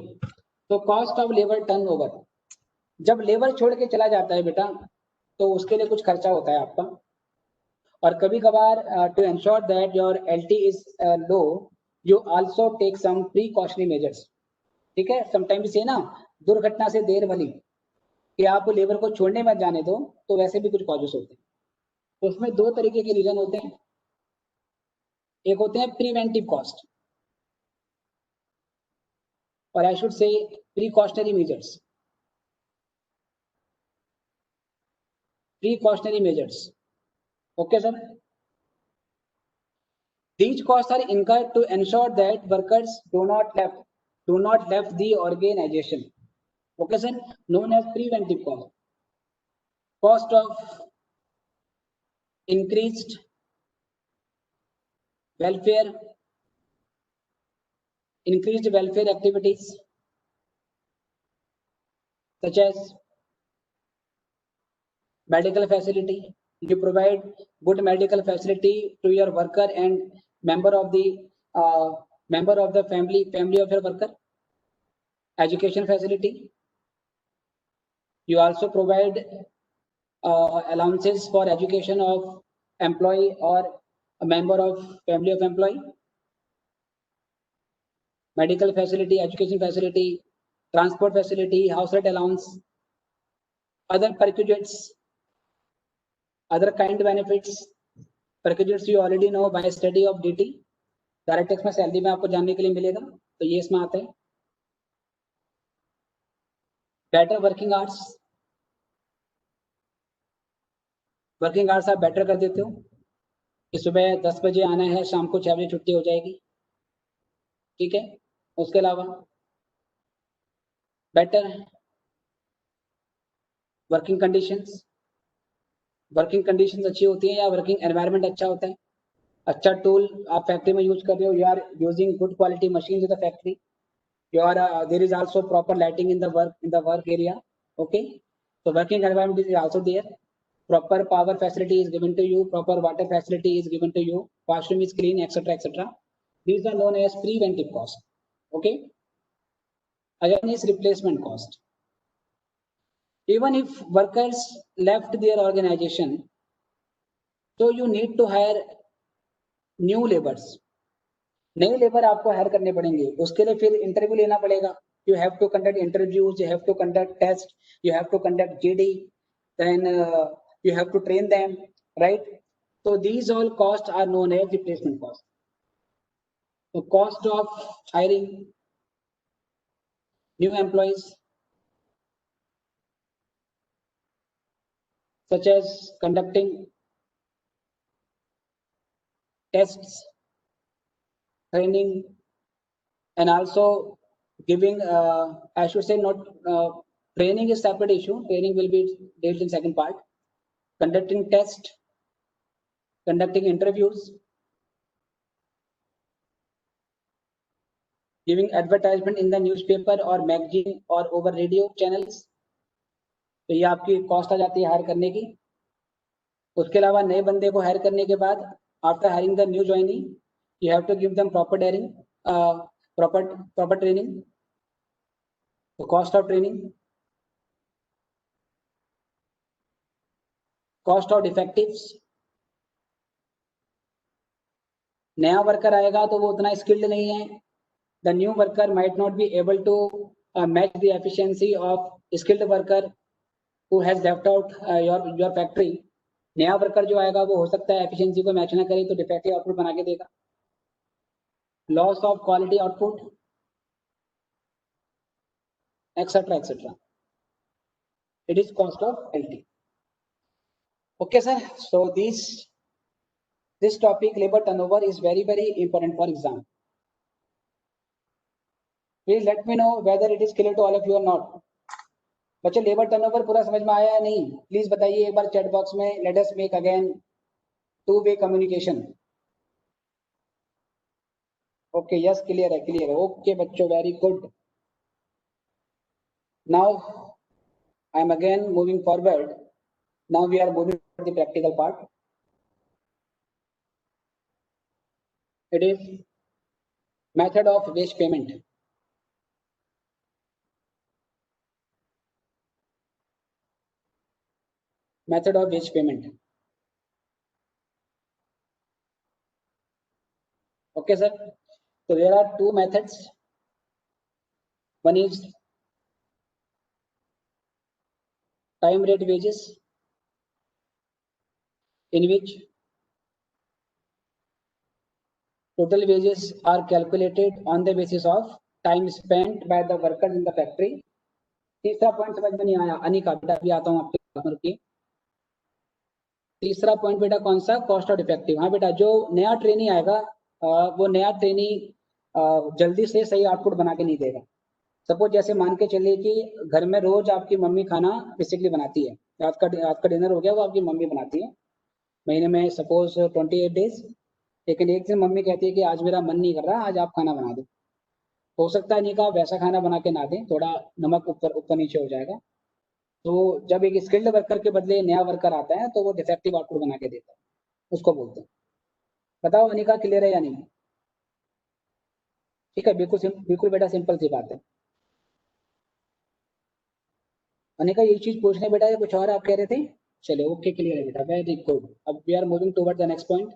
so cost of labor turnover, जब labour छोड़ के चला जाता है बेटा तो उसके लिए कुछ खर्चा होता है आपका, और कभी कभार to ensure that your LT is low you also take some precautionary measures. ठीक है, समटाइम्स ये ना दुर्घटना से देर भली कि आप लेबर को छोड़ने मत जाने दो, तो वैसे भी कुछ कॉजेस होते हैं. तो उसमें दो तरीके के रीजन होते हैं. एक होते हैं प्रिवेंटिव कॉस्ट और आई शुड से precautionary measures. Precautionary measures. Okay, sir. These costs are incurred to ensure that workers do not left the organization. Okay, sir. Known as preventive cost. Cost of increased welfare activities such as medical facility. You provide good medical facility to your worker and member of the family of your worker. Education facility. You also provide allowances for education of employee or a member of family of employee. Medical facility, education facility, transport facility, house rent allowance, other perquisites, other kind benefits. Perquisites you already know by study of DT. Direct tax में salary में आपको जानने के लिए मिलेगा, तो ये इसमें आता है. Better working hours. Working hours आप बेटर कर देते हो कि सुबह 10 बजे आना है, शाम को 6 बजे छुट्टी हो जाएगी. ठीक है, उसके अलावा better working conditions. Working conditions अच्छी होती हैं या वर्किंग एनवायरनमेंट अच्छा होता है. अच्छा टूल आप फैक्ट्री में यूज कर रहे हो, you are using good quality machine in the factory, you are there is also proper lighting in the work area. Okay, so working environment is also there. Proper power facility is given to you, proper water facility is given to you, washroom is clean, etc. These are known as preventive cost. Okay, again is replacement cost. Even if workers left their organization, so you need to hire new laborers. नए labour आपको hire करने पड़ेंगे, उसके लिए फिर interview लेना पड़ेगा. You have to conduct interviews, you have to conduct test, you have to conduct GD, then you have to train them, right? So these all costs are known as replacement cost. The cost of hiring new employees, such as conducting tests, training, and also giving I should say not training is separate issue. Training will be dealt in second part. Conducting test, conducting interviews, giving advertisement in the newspaper or magazine or over radio channels. तो ये आपकी cost आ जाती है higher करने की. उसके अलावा नए बंदे को हायर करने के बाद after hiring the new joining you have to give them proper training. The cost of training, cost of defectives. नया वर्कर आएगा तो वो उतना स्किल्ड नहीं है. The new worker might not be able to match the efficiency of skilled worker who has left out your factory. नया worker जो आएगा वो हो सकता है एफिशिएंसी को मैच ना करे तो डिफेक्टिव आउटपुट बना के देगा. Loss of quality output, etc. It is cost of LT. Okay, sir. So this topic labor turnover is very important for exam. Please let me know whether it is clear to all of you or not. बच्चे labour turnover पूरा समझ में आया या नहीं, please बताइए एक बार chat box में. Let us make again two-way communication. Okay, yes, clear है. Okay बच्चों, very good. Now I am again moving forward. Now we are moving to the practical part. It is method of wage payment. Method of wage payment. Okay, sir. So there are two methods. One is time rate wages, in which total wages are calculated on the basis of time spent by the workers in the factory. तीसरा point समझ में नहीं आया अनिका, बेटा अभी आता हूँ आपके रुकिए। तीसरा पॉइंट बेटा कौन सा? Cost of effective. हाँ बेटा, जो नया ट्रेनी आएगा वो नया ट्रेनी जल्दी से सही आउटपुट बना के नहीं देगा। सपोज जैसे मान के चलिए कि घर में रोज आपकी मम्मी खाना बेसिकली बनाती है, रात का डिनर हो गया वो आपकी मम्मी बनाती है, महीने में सपोज 28 डेज, लेकिन एक दिन मम्मी कहती है कि आज मेरा मन नहीं कर रहा, आज आप खाना बना दो। हो सकता है नहीं का वैसा खाना बना के ना दें, थोड़ा नमक ऊपर नीचे हो जाएगा। तो जब एक स्किल्ड वर्कर के बदले नया वर्कर आता है तो वो डिफेक्टिव आउटपुट बना के देता है, उसको बोलते हैं। बताओ अनिका, क्लियर है या नहीं? ठीक है, बिल्कुल बेटा, सिंपल सी बात है। अनिका ये चीज पूछने बेटा या कुछ और आप कह रहे थे? चलिए ओके, क्लियर है बेटा, वेरी गुड। अब we are moving toward the next point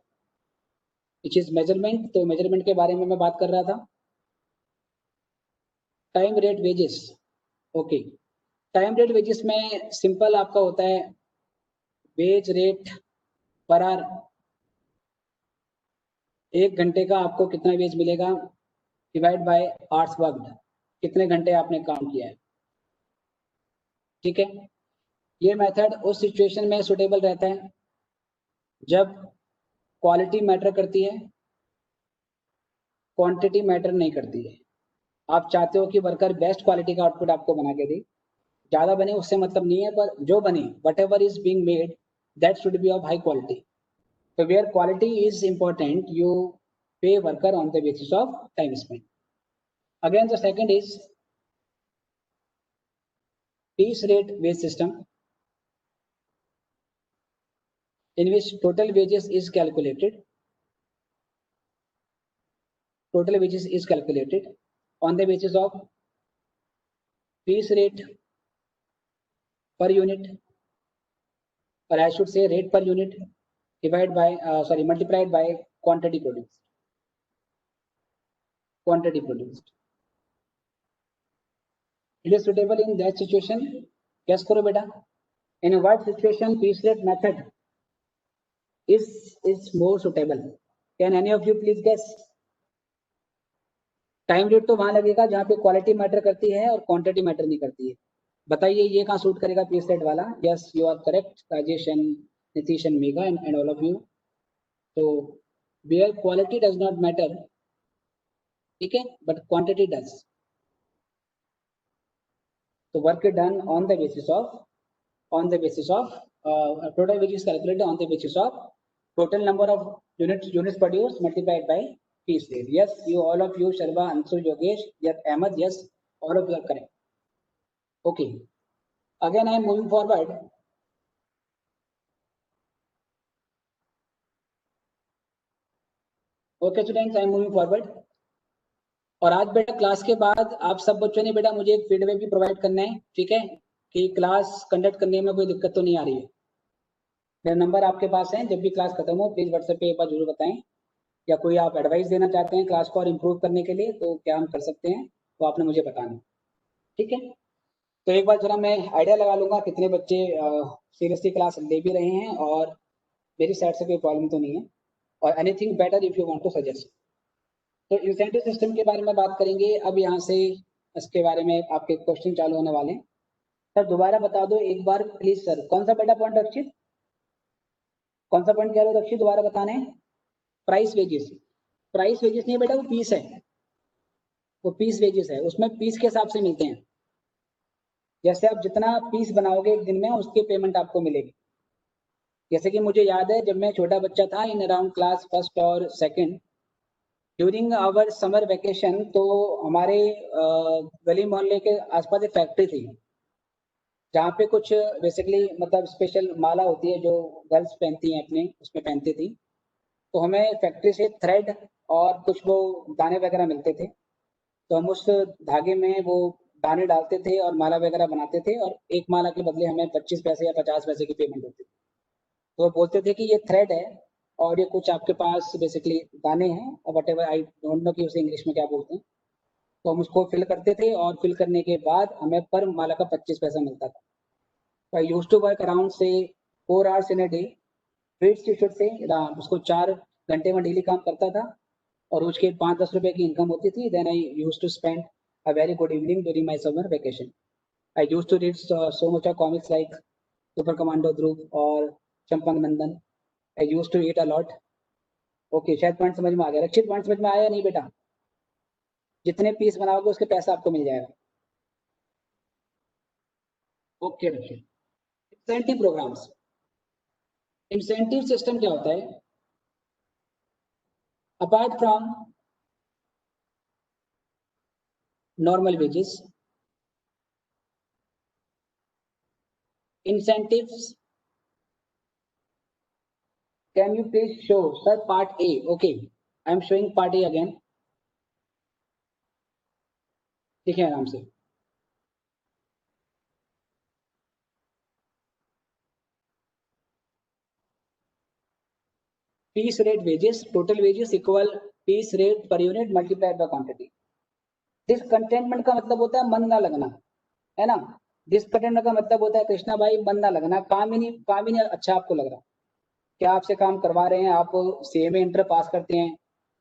which is measurement. तो मेजरमेंट के बारे में मैं बात कर रहा था। Time rate wages. Okay, time rate wages में सिंपल आपका होता है वेज रेट पर आवर। एक घंटे का आपको कितना वेज मिलेगा डिवाइड बाय आवर्स वर्क्ड, कितने घंटे आपने काम किया है। ठीक है, ये मेथड उस सिचुएशन में सुटेबल रहता है जब क्वालिटी मैटर करती है, क्वांटिटी मैटर नहीं करती है। आप चाहते हो कि वर्कर बेस्ट क्वालिटी का आउटपुट आपको बना के दे, ज़्यादा बने उससे मतलब नहीं है, पर जो बने what ever is being made that should be of high quality. So where quality is important, you pay worker on the basis of time spent. Again, the second is piece rate wage system, in which total wages is calculated. Total wages is calculated on the basis of piece rate per unit, or I should say rate per unit multiplied by quantity produced. Quantity produced. It is suitable in that situation. Guess करो बेटा, in what situation piece rate method is more suitable? Can any of you please guess? Time rate तो वहां लगेगा जहां पे quality matter करती है और क्वांटिटी मैटर नहीं करती है। बताइए ये कहाँ सूट करेगा पीस रेट वाला? Yes, you are correct, Rajesh and Nitish and Megha and all of you. तो where quality does not matter, ठीक है, बट क्वांटिटी डज। तो work done on the basis of total which is calculated on the basis of total number of units produced multiplied by piece rate. Yes, you all of you, Sharva, Ansu, Yogesh, yes, Ahmed, yes, all of you are correct. Okay, again I am moving forward. Okay students, I am moving forward. और आज बेटा class के बाद आप सब बच्चों ने बेटा मुझे एक फीडबैक भी प्रोवाइड करना है, ठीक है, कि क्लास कंडक्ट करने में कोई दिक्कत तो नहीं आ रही है। मेरा नंबर आपके पास है, जब भी क्लास खत्म हो प्लीज व्हाट्सएप पे एक बार जरूर बताएं, या कोई आप एडवाइस देना चाहते हैं क्लास को और इम्प्रूव करने के लिए तो क्या हम कर सकते हैं वो आपने मुझे बताना, ठीक है। तो एक बार जरा मैं आइडिया लगा लूंगा कितने बच्चे सीरियसली क्लास ले भी रहे हैं और मेरी साइड से कोई प्रॉब्लम तो नहीं है, और anything better if you want to suggest. तो इंसेंटिव सिस्टम के बारे में बात करेंगे अब, यहाँ से इसके बारे में आपके क्वेश्चन चालू होने वाले हैं। सर दोबारा बता दो एक बार प्लीज सर, कौन सा बेटा पॉइंट रक्षित, कौन सा पॉइंट कह रहे हो रक्षित, दोबारा बताने? Price wages. प्राइस वेजेस नहीं बेटा, वो पीस है, वो पीस वेजेस है, उसमें पीस के हिसाब से मिलते हैं। जैसे आप जितना पीस बनाओगे एक दिन में उसकी पेमेंट आपको मिलेगी। जैसे कि मुझे याद है जब मैं छोटा बच्चा था इन अराउंड क्लास फर्स्ट और second, during our summer vacation, तो हमारे गली मोहल्ले के आसपास एक फैक्ट्री थी जहाँ पे कुछ बेसिकली मतलब स्पेशल माला होती है जो गर्ल्स पहनती हैं अपने, उसमें पहनती थी। तो हमें फैक्ट्री से थ्रेड और कुछ वो दाने वगैरह मिलते थे, तो हम उस धागे में वो दाने डालते थे और माला वगैरह बनाते थे, और एक माला के बदले हमें 25 पैसे या 50 पैसे की पेमेंट होती थी। तो वो बोलते थे कि ये थ्रेड है और ये कुछ आपके पास बेसिकली दाने हैं, और what ever, I don't know कि उसे इंग्लिश में क्या बोलते हैं। तो हम उसको फिल करते थे और फिल करने के बाद हमें पर माला का 25 पैसा मिलता था। तो I used to work around से 4 hours इन अ डे, फिर से उसको 4 घंटे में डेली काम करता था, और उसके 5-10 रुपए की इनकम होती थी। Then I used to spend a very good evening during my summer vacation. I used to read so much of comics like Super Commando Dhruv और Champak Nandan. I used to eat a lot. Okay, शायद point समझ में आ गया। रक्षित, point समझ में आया या नहीं बेटा? जितने पीस बनाओगे उसके पैसा आपको मिल जाएगा। ओके रक्षित। इंसेंटिव प्रोग्राम्स, इंसेंटिव सिस्टम क्या होता है? Apart from normal wages, incentives, can you please show sir part A? Okay, I am showing part A again. ठीक है, आराम से। piece rate wages, total wages equal piece rate per unit multiplied by quantity. Discontentment का मतलब होता है मन ना लगना, है ना? डिसकंटेनमेंट का मतलब होता है कृष्णा भाई मन ना लगना, काम ही नहीं अच्छा आपको लग रहा। क्या आपसे काम करवा रहे हैं, आप सीएमए इंटर पास करते हैं,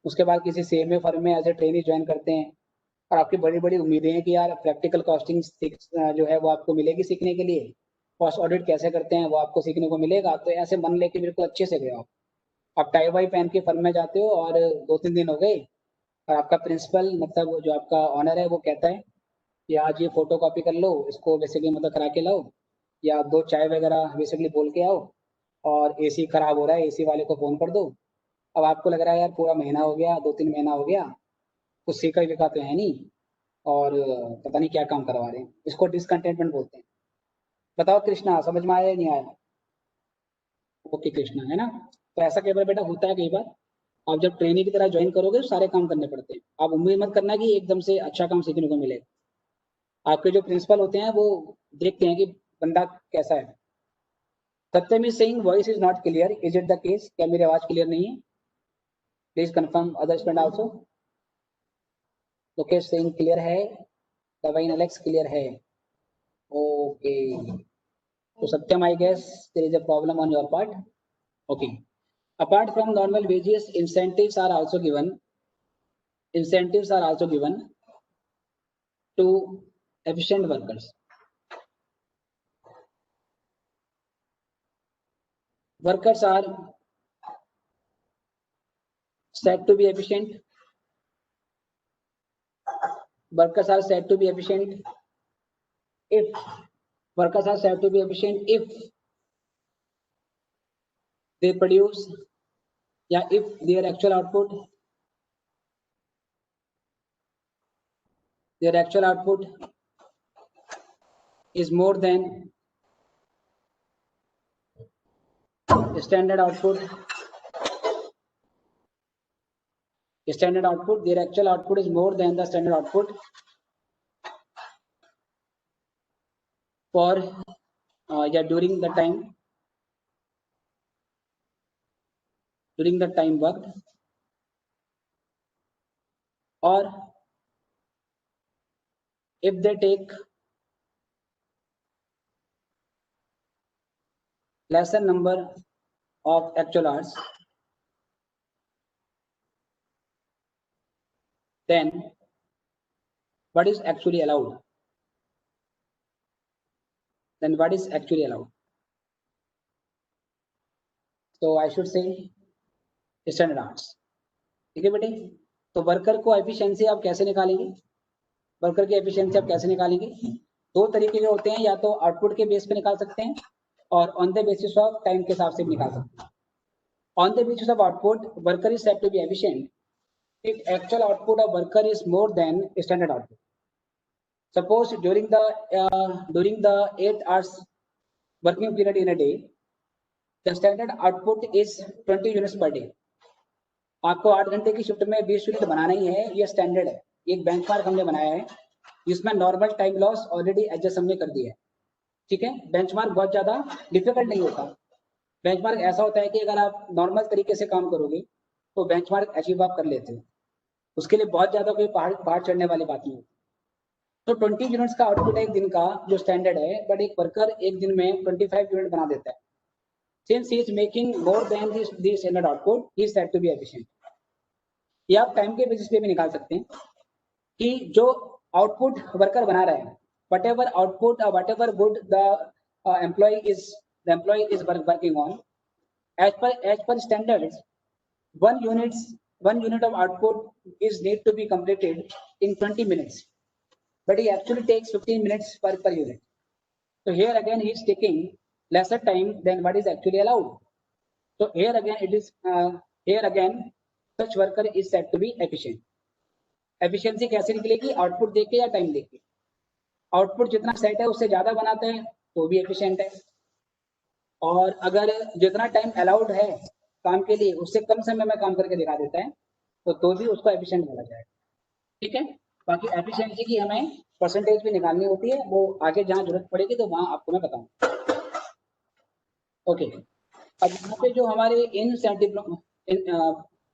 उसके बाद किसी सीएमए फर्म में एज ए ट्रेनी ज्वाइन करते हैं, और आपकी बड़ी बड़ी उम्मीदें हैं कि यार प्रैक्टिकल कॉस्टिंग जो है वो आपको मिलेगी सीखने के लिए, कॉस्ट ऑडिट कैसे करते हैं वो आपको सीखने को मिलेगा। तो ऐसे मन लेके बिल्कुल अच्छे से गए आप टाई वाई पहन के फर्म में जाते हो, और 2-3 दिन हो गए, और आपका प्रिंसिपल मतलब जो आपका ऑनर है वो कहता है कि आज ये फोटो कॉपी कर लो, इसको बेसिकली मतलब करा के लाओ, या 2 चाय वगैरह बेसिकली बोल के आओ, और एसी खराब हो रहा है, एसी वाले को फोन कर दो। अब आपको लग रहा है यार पूरा महीना हो गया, 2-3 महीना हो गया, कुछ सीखा विका तो है नहीं, और पता नहीं क्या काम करवा रहे हैं। इसको डिसकंटेंटमेंट बोलते हैं। बताओ कृष्णा, समझ में आया या नहीं आया? ओके कृष्णा, है ना? तो ऐसा कई बार बेटा होता है, कई बार आप जब ट्रेनिंग की तरह ज्वाइन करोगे तो सारे काम करने पड़ते हैं। आप उम्मीद मत करना कि एकदम से अच्छा काम सीखने को मिलेगा। आपके जो प्रिंसिपल होते हैं वो देखते हैं कि बंदा कैसा है। Satyam is saying voice is not clear, is it the case? क्या मेरी आवाज क्लियर नहीं है? Please confirm other student also. Lokesh saying clear है, दवाइन एलेक्स क्लियर है। ओके, तो Satyam I guess there is a problem on your part. Okay, apart from normal wages, incentives are also given, incentives are also given to efficient workers. Workers are said to be efficient, workers are said to be efficient if workers are said to be efficient if they produce, yeah, if their actual output is more than standard output, their actual output is more than the standard output for yeah, during the time worked, or if they take lesser number of actual hours, then what is actually allowed? Then what is actually allowed? So I should say standard hours. ठीक है बेटे? तो worker को efficiency आप कैसे निकालेंगे? Worker की efficiency आप कैसे निकालेंगे? 2 तरीके के होते हैं, या तो आउटपुट के बेस पे निकाल सकते हैं, और on the basis of time के हिसाब से भी निकाल सकते हैं। On the basis of output, worker is said to be efficient if actual output of worker is more than standard output. Suppose during the 8 hours working period in a day, the standard output is 20 units per day. आपको 8 घंटे की shift में 20 unit बनाना ही है, ये standard है। एक benchmark हमने बनाया है जिसमें normal time loss already adjust हमने कर दिया है। ठीक है, बेंचमार्क बहुत ज्यादा डिफिकल्ट नहीं होता। बेंचमार्क ऐसा होता है कि अगर आप नॉर्मल तरीके से काम करोगे तो बेंचमार्क अचीव आप कर लेते हो, उसके लिए बहुत ज्यादा कोई पहाड़ चढ़ने वाली बात नहीं होती। तो 20 यूनिट्स का आउटपुट एक दिन का जो स्टैंडर्ड है, बट एक वर्कर एक दिन में 25 यूनिट बना देता है। Since he is making more than the standard output, he is said to be efficient. ये आप टाइम के बेसिस पे भी निकाल सकते हैं कि जो आउटपुट वर्कर बना रहा है, whatever output or whatever good the employee is working on, as per standards, one unit of output is need to be completed in 20 minutes, but he actually takes 15 minutes per unit. So here again he is taking lesser time than what is actually allowed. So here again such worker is said to be efficient. Efficiency कैसे निकलेगी? Output देख के या time देख के? Output जितना set है उससे ज्यादा बनाते हैं तो भी एफिशिएंट है, और अगर जितना टाइम अलाउड है काम के लिए उससे कम समय में काम करके दिखा देता है तो भी उसको एफिशिएंट बोला जाएगा। ठीक है, बाकी एफिशिएंसी की हमें परसेंटेज भी निकालनी होती है, वो आगे जहाँ जरूरत पड़ेगी तो वहां आपको मैं बताऊंगा। ओके, अब यहाँ पे जो हमारे इंसेंटिव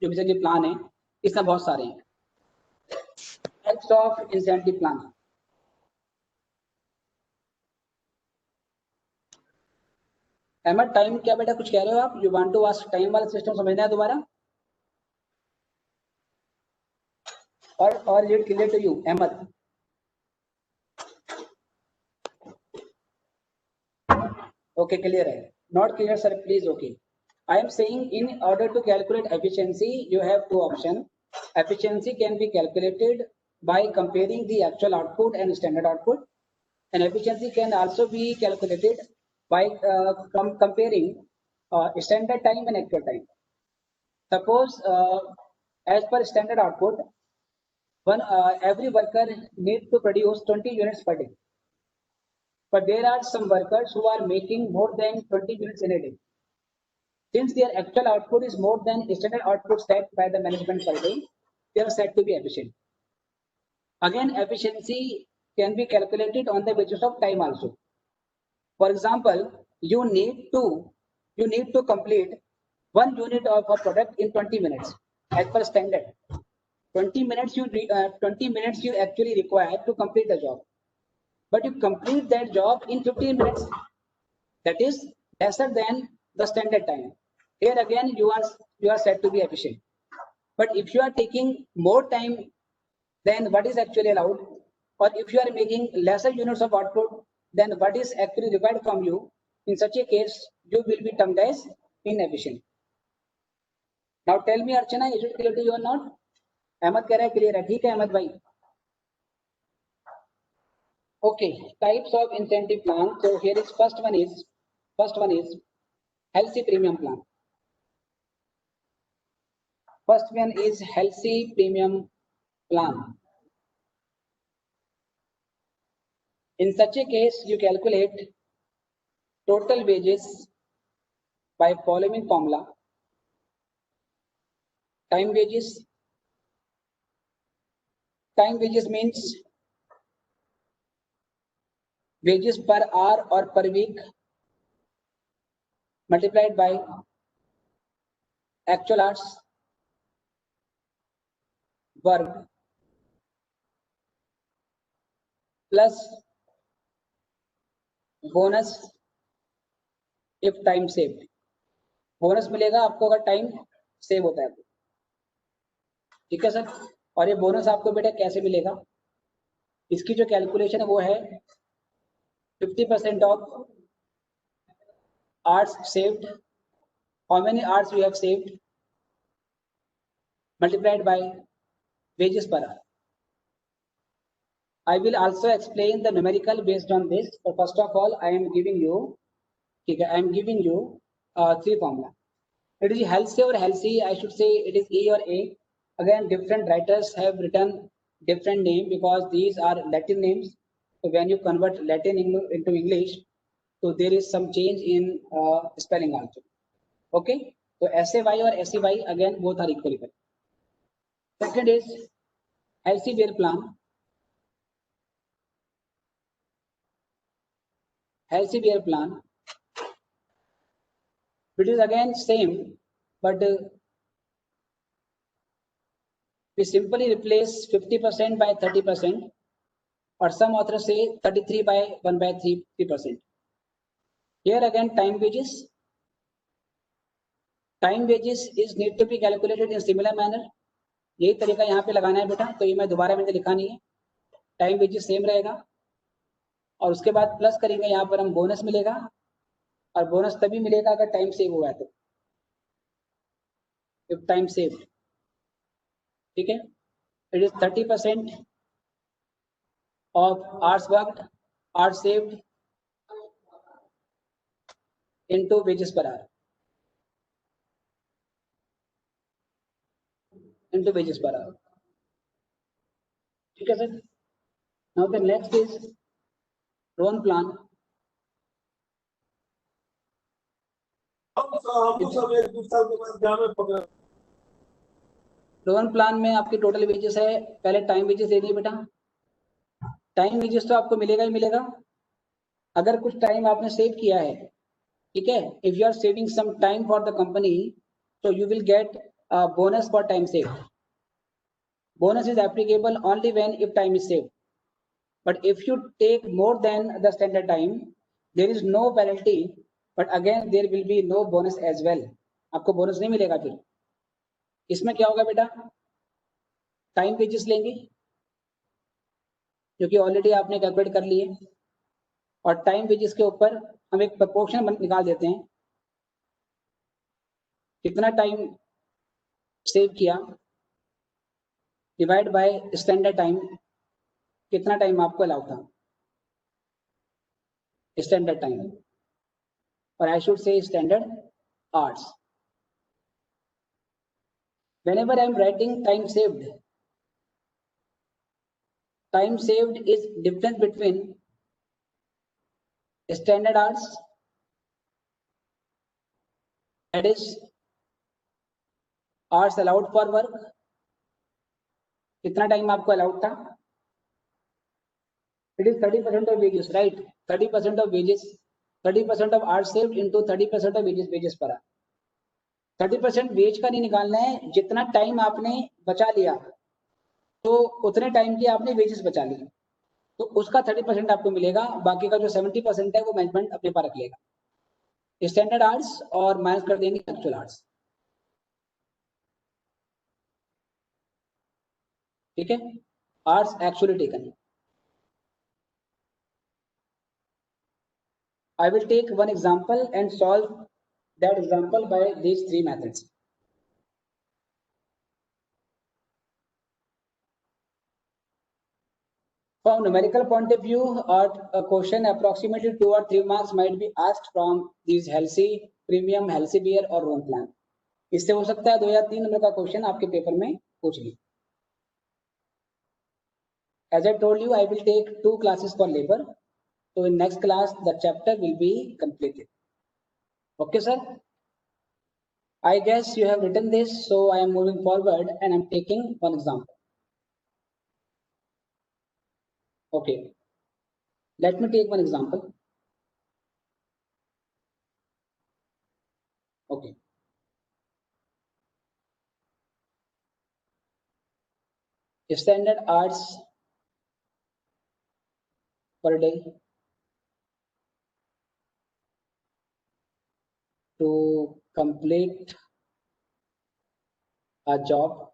जो प्लान है इसमें बहुत सारे हैं। Types of incentive plan. Ahmad time क्या बेटा कुछ कह रहे हो आप? You want to ask time वाला सिस्टम समझना है दोबारा? और it clear to you Ahmad? Okay clear है, not clear sir please. Okay, I am saying in order to calculate efficiency, you have two options. Efficiency can be calculated by comparing the actual output and standard output, and efficiency can also be calculated by comparing standard time and actual time. Suppose as per standard output, every worker needs to produce 20 units per day, but there are some workers who are making more than 20 units in a day. Since their actual output is more than standard output set by the management per day, they are said to be efficient. Again, efficiency can be calculated on the basis of time also. For example, you need to complete 1 unit of a product in 20 minutes as per standard. 20 minutes you actually require to complete the job, but you complete that job in 15 minutes. That is lesser than the standard time. Here again you are said to be efficient. But if you are taking more time than what is actually allowed, or if you are making lesser units of output than what is actually required from you, in such a case you will be termed as inefficient. Now tell me Archana, is it clear to you or not? Ahmad कह रहा है clear है, ठीक है अहमद भाई? Okay, types of incentive plan. So here is first one is healthy premium plan. First one is healthy premium plan. In such a case, you calculate total wages by following formula. Time wages means wages per hour or per week multiplied by actual hours work plus bonus if time saved. Bonus मिलेगा आपको अगर time save होता है तो। ठीक है sir, और ये बोनस आपको बेटा कैसे मिलेगा? इसकी जो कैलकुलेशन है वो है 50% of hours saved, how many hours you have saved, multiplied by wages per hour. I will also explain the numerical based on this, but first of all I am giving you three formula. It is healthy or healthy, I should say it is E or A. Again, different writers have written different name because these are Latin names. So when you convert Latin into English, so there is some change in spelling also. Okay, so SAY or SEY again both are equally correct. Second is healthy wear plan. Healthy wear plan, which is again same, but we simply replace 50% by 30%, or some authors say 33 by 1 by 3%. Here again time wages. Time wages is need to be calculated in similar manner. यही तरीका यहाँ पे लगाना है बेटा, तो ये मैं दोबारा मैंने लिखा नहीं है. टाइम वेजेस सेम रहेगा और उसके बाद प्लस करेंगे यहाँ पर हम बोनस मिलेगा, और बोनस तभी मिलेगा अगर टाइम सेव हुआ है तो, इफ टाइम सेव. ठीक है, it is 30% of hours worked, hours saved into wages per hour. Into wages per hour. ठीक है sir. Now the next is loan plan. Loan plan में आपकी टोटल वेजेस है, पहले टाइम वेजेस दे दिए बेटा. टाइम वेजेस तो आपको मिलेगा ही मिलेगा अगर कुछ टाइम आपने सेव किया है. ठीक है, if you are saving some time for the company, so you will get a bonus for time saved. Bonus is applicable only when if time is saved. But if you take more than the standard time, there is no penalty, but again there will be no bonus as well. आपको bonus नहीं मिलेगा. फिर इसमें क्या होगा बेटा, time wages लेंगे जो कि ऑलरेडी आपने कैलकुलेट कर लिए, और टाइम वेजेस के ऊपर हम एक प्रोपोर्शन निकाल देते हैं. कितना टाइम सेव किया डिवाइड बाय स्टैंडर्ड टाइम, कितना टाइम आपको अलाउ था स्टैंडर्ड टाइम, और आई शुड से standard hours. whenever I am writing time saved is difference between standard hours, that is hours allowed for work, कितना टाइम आपको allowed था. It is 30% of wages, right? 30% of wages, 30% of hours saved into 30% of wages per hour. 30% veg का नहीं निकालना है, जितना time आपने बचा लिया तो उतने टाइम की आपने वेजेस बचा ली, तो उसका 30% आपको मिलेगा. बाकी का जो 70% है वो मैनेजमेंट अपने पास रख लेगा. स्टैंडर्ड आवर्स और माइनस कर देंगे एक्चुअल आवर्स. ठीक है, hours actually taken. I will take one example and solve that example by these three methods. From numerical point of view, a question approximately 2 or 3 marks might be asked from these healthy premium, healthy beer और loan plan. इससे हो सकता है 2 या 3 number का question आपके paper में पूछ ले. As I told you, I will take 2 classes for labor. So in next class, the chapter will be completed. Okay, sir. I guess you have written this, so I am moving forward and I'm taking one example. Okay, let me take one example. Okay. Standard hours per day to complete a job.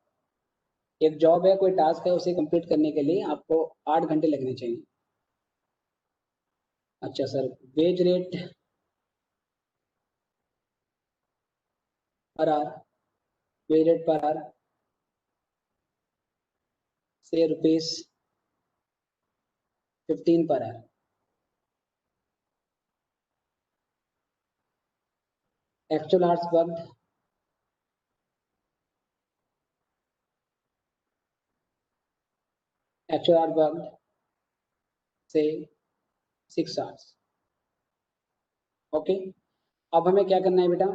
एक job है, कोई task है, उसे complete करने के लिए आपको 8 घंटे लगने चाहिए. अच्छा sir, wage rate per hour, wage rate per hour से ₹15 per hour. Actual hours worked actual hours worked से 6 आवर्स. ओके, अब हमें क्या करना है बेटा,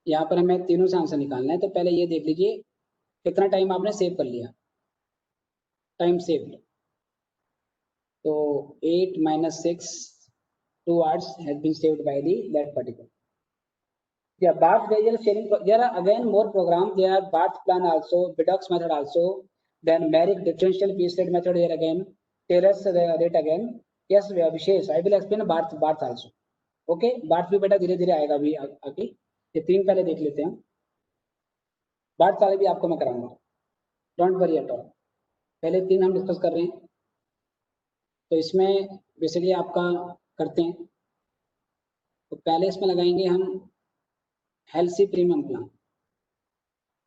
यहाँ पर हमें तीनों से आंसर निकालना है. तो पहले ये देख लीजिए कितना टाइम आपने सेव कर लिया, टाइम सेव्ड। तो 8 minus 6, 2 hours has been saved by that particular. Yeah, Barth variable sharing. There are again more programs. There are Barth plan also, Bidox method also, then Merrick differential piece rate method here again, Taylor's rate again. Yes, Vishesh, I will explain Barth also. Okay, Barth भी बेटा धीरे धीरे आएगा अभी आगे, ये 3 पहले देख लेते हैं। Barth वाले भी आपको मैं कराऊंगा, डोंट वरी एट ऑल। पहले 3 हम डिस्कस कर रहे हैं, तो इसमें बेसिकली आपका करते हैं। तो पहले इसमें लगाएंगे हम Halsey premium plan.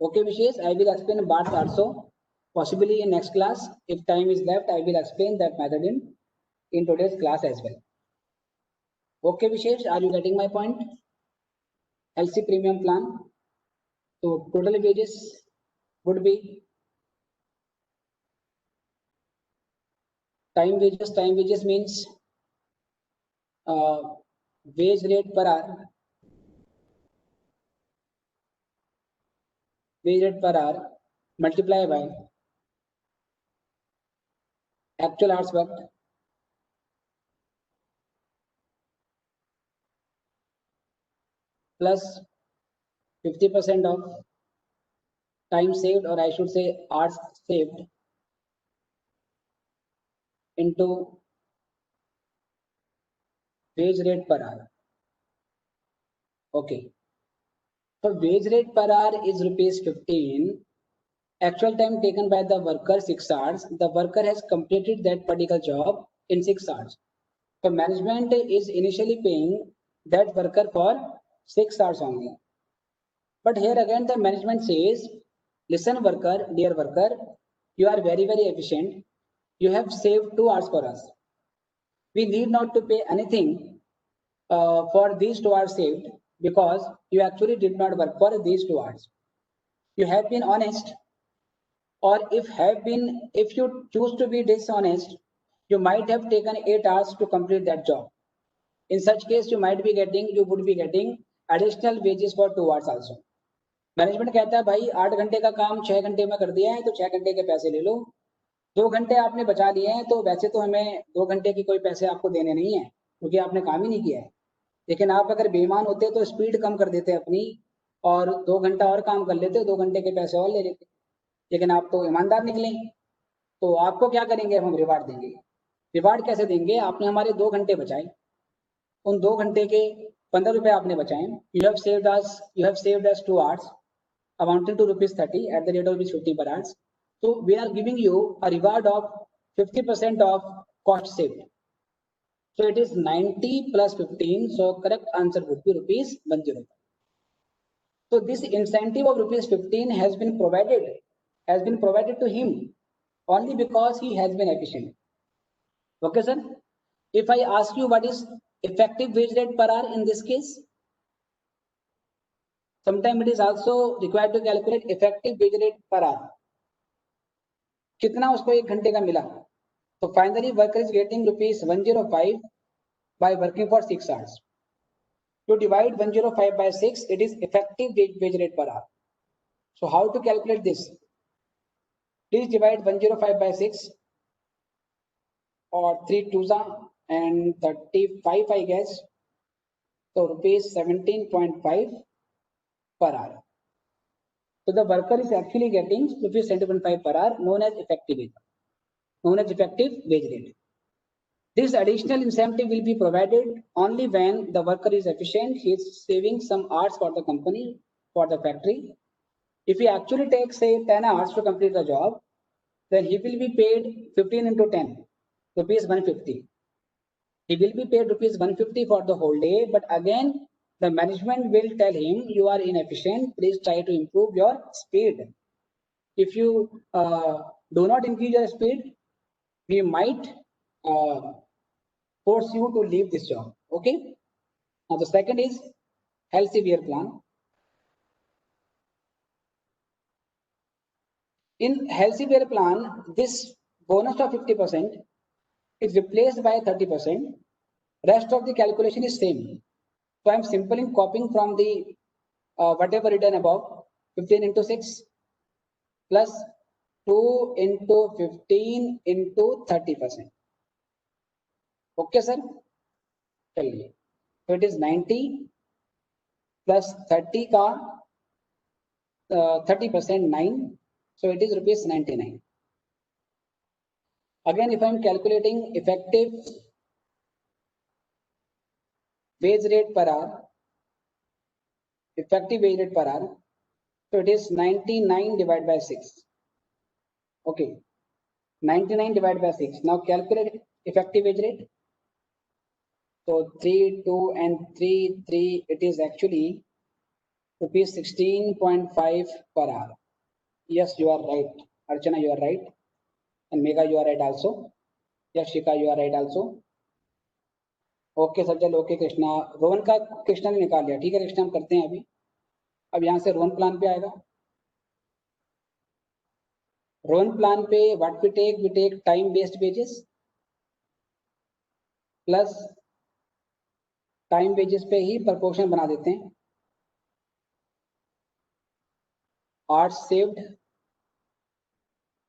Okay, Vishesh, I will explain Barth also, possibly in next class. If time is left, I will explain that method in today's class as well. Okay, Vishesh, are you getting my point? LC premium plan. So total wages would be time wages. Time wages means wage rate per hour. Wage rate per hour multiply by actual hours worked plus 50% of time saved, or I should say hours saved, into wage rate per hour. Okay. So wage rate per hour is rupees 15. Actual time taken by the worker 6 hours. The worker has completed that particular job in 6 hours. So management is initially paying that worker for 6 hours only. But here again the management says, listen worker, dear worker, you are very efficient. You have saved 2 hours for us. We need not to pay anything for these 2 hours saved, because you actually did not work for these 2 hours. You have been honest, or if you choose to be dishonest, you might have taken 8 hours to complete that job. In such case, you would be getting additional wages for 2 hours also. Management कहता है भाई 8 घंटे का काम 6 घंटे में कर दिया है, तो 6 घंटे के पैसे ले लो। 2 घंटे आपने बचा लिए हैं, तो वैसे तो हमें 2 घंटे की कोई पैसे आपको देने नहीं है, क्योंकि आपने काम ही नहीं किया है। लेकिन आप अगर बेईमान होते तो स्पीड कम कर देते अपनी, और 2 घंटा और काम कर लेते, 2 घंटे के पैसे और ले लेते। लेकिन आप तो ईमानदार निकले, तो आपको क्या करेंगे, हम रिवार्ड देंगे। रिवार्ड कैसे देंगे, आपने हमारे 2 घंटे बचाए, उन 2 घंटे के 15 रुपए आपने बचाए। You have saved us 2 hours amounting to rupees 30 at the rate of rupees 50 per hour. So we are giving you a reward of 50% of cost saved. So it is 90 plus 15. So correct answer would be rupees 105. So this incentive of rupees 15 has been provided to him only because he has been efficient. Okay, sir. If I ask you what is effective wage rate per hour in this case, sometimes it is also required to calculate effective wage rate per hour. कितना उसको 1 घंटे का मिला, तो finally worker is getting rupees 105 by working for 6 hours. To divide 105 by 6, it is effective wage rate per hour. So how to calculate this? Please divide 105 by 6, or 3 2s and 35, I guess. So rupees 17.5 per hour. So the worker is actually getting rupees 17.5 per hour, known as effective wage rate. This additional incentive will be provided only when the worker is efficient. He is saving some hours for the company, for the factory. If he actually takes, say, 10 hours to complete the job, then he will be paid 15 into 10, rupees 150. He will be paid rupees 150 for the whole day, but again, the management will tell him, you are inefficient, please try to improve your speed. If you do not increase your speed, we might force you to leave this job. Okay. Now the second is health severe plan. In health severe plan, this bonus of 50% is replaced by 30%. Rest of the calculation is same. So I'm simply copying from the whatever written above, 15 into 6. Plus 2 into 15 into 30%. Okay sir, चलिए, तो it is 90 plus 30 का 30% 9, so it is rupees 99. Again, if I am calculating effective wage rate per hour, effective wage rate per hour, so it is 99 divided by 6. Okay, 99 divided by 6. Now calculate effective wage rate. So 3, 2 and 3, 3, it is actually rupees 16.5 per hour. Yes, you are right. Archana, you are right. And Megha, you are right also. Yes, Shika, you are right also. Okay Sajal, okay Krishna, Rohan का कृष्णा ने निकाल लिया, ठीक है कृष्णा, हम करते हैं अभी। अब यहाँ से रोहन प्लान पे आएगा। रोहन प्लान पे what we take time based wages plus time wages पे ही प्रपोर्शन बना देते हैं। Hours saved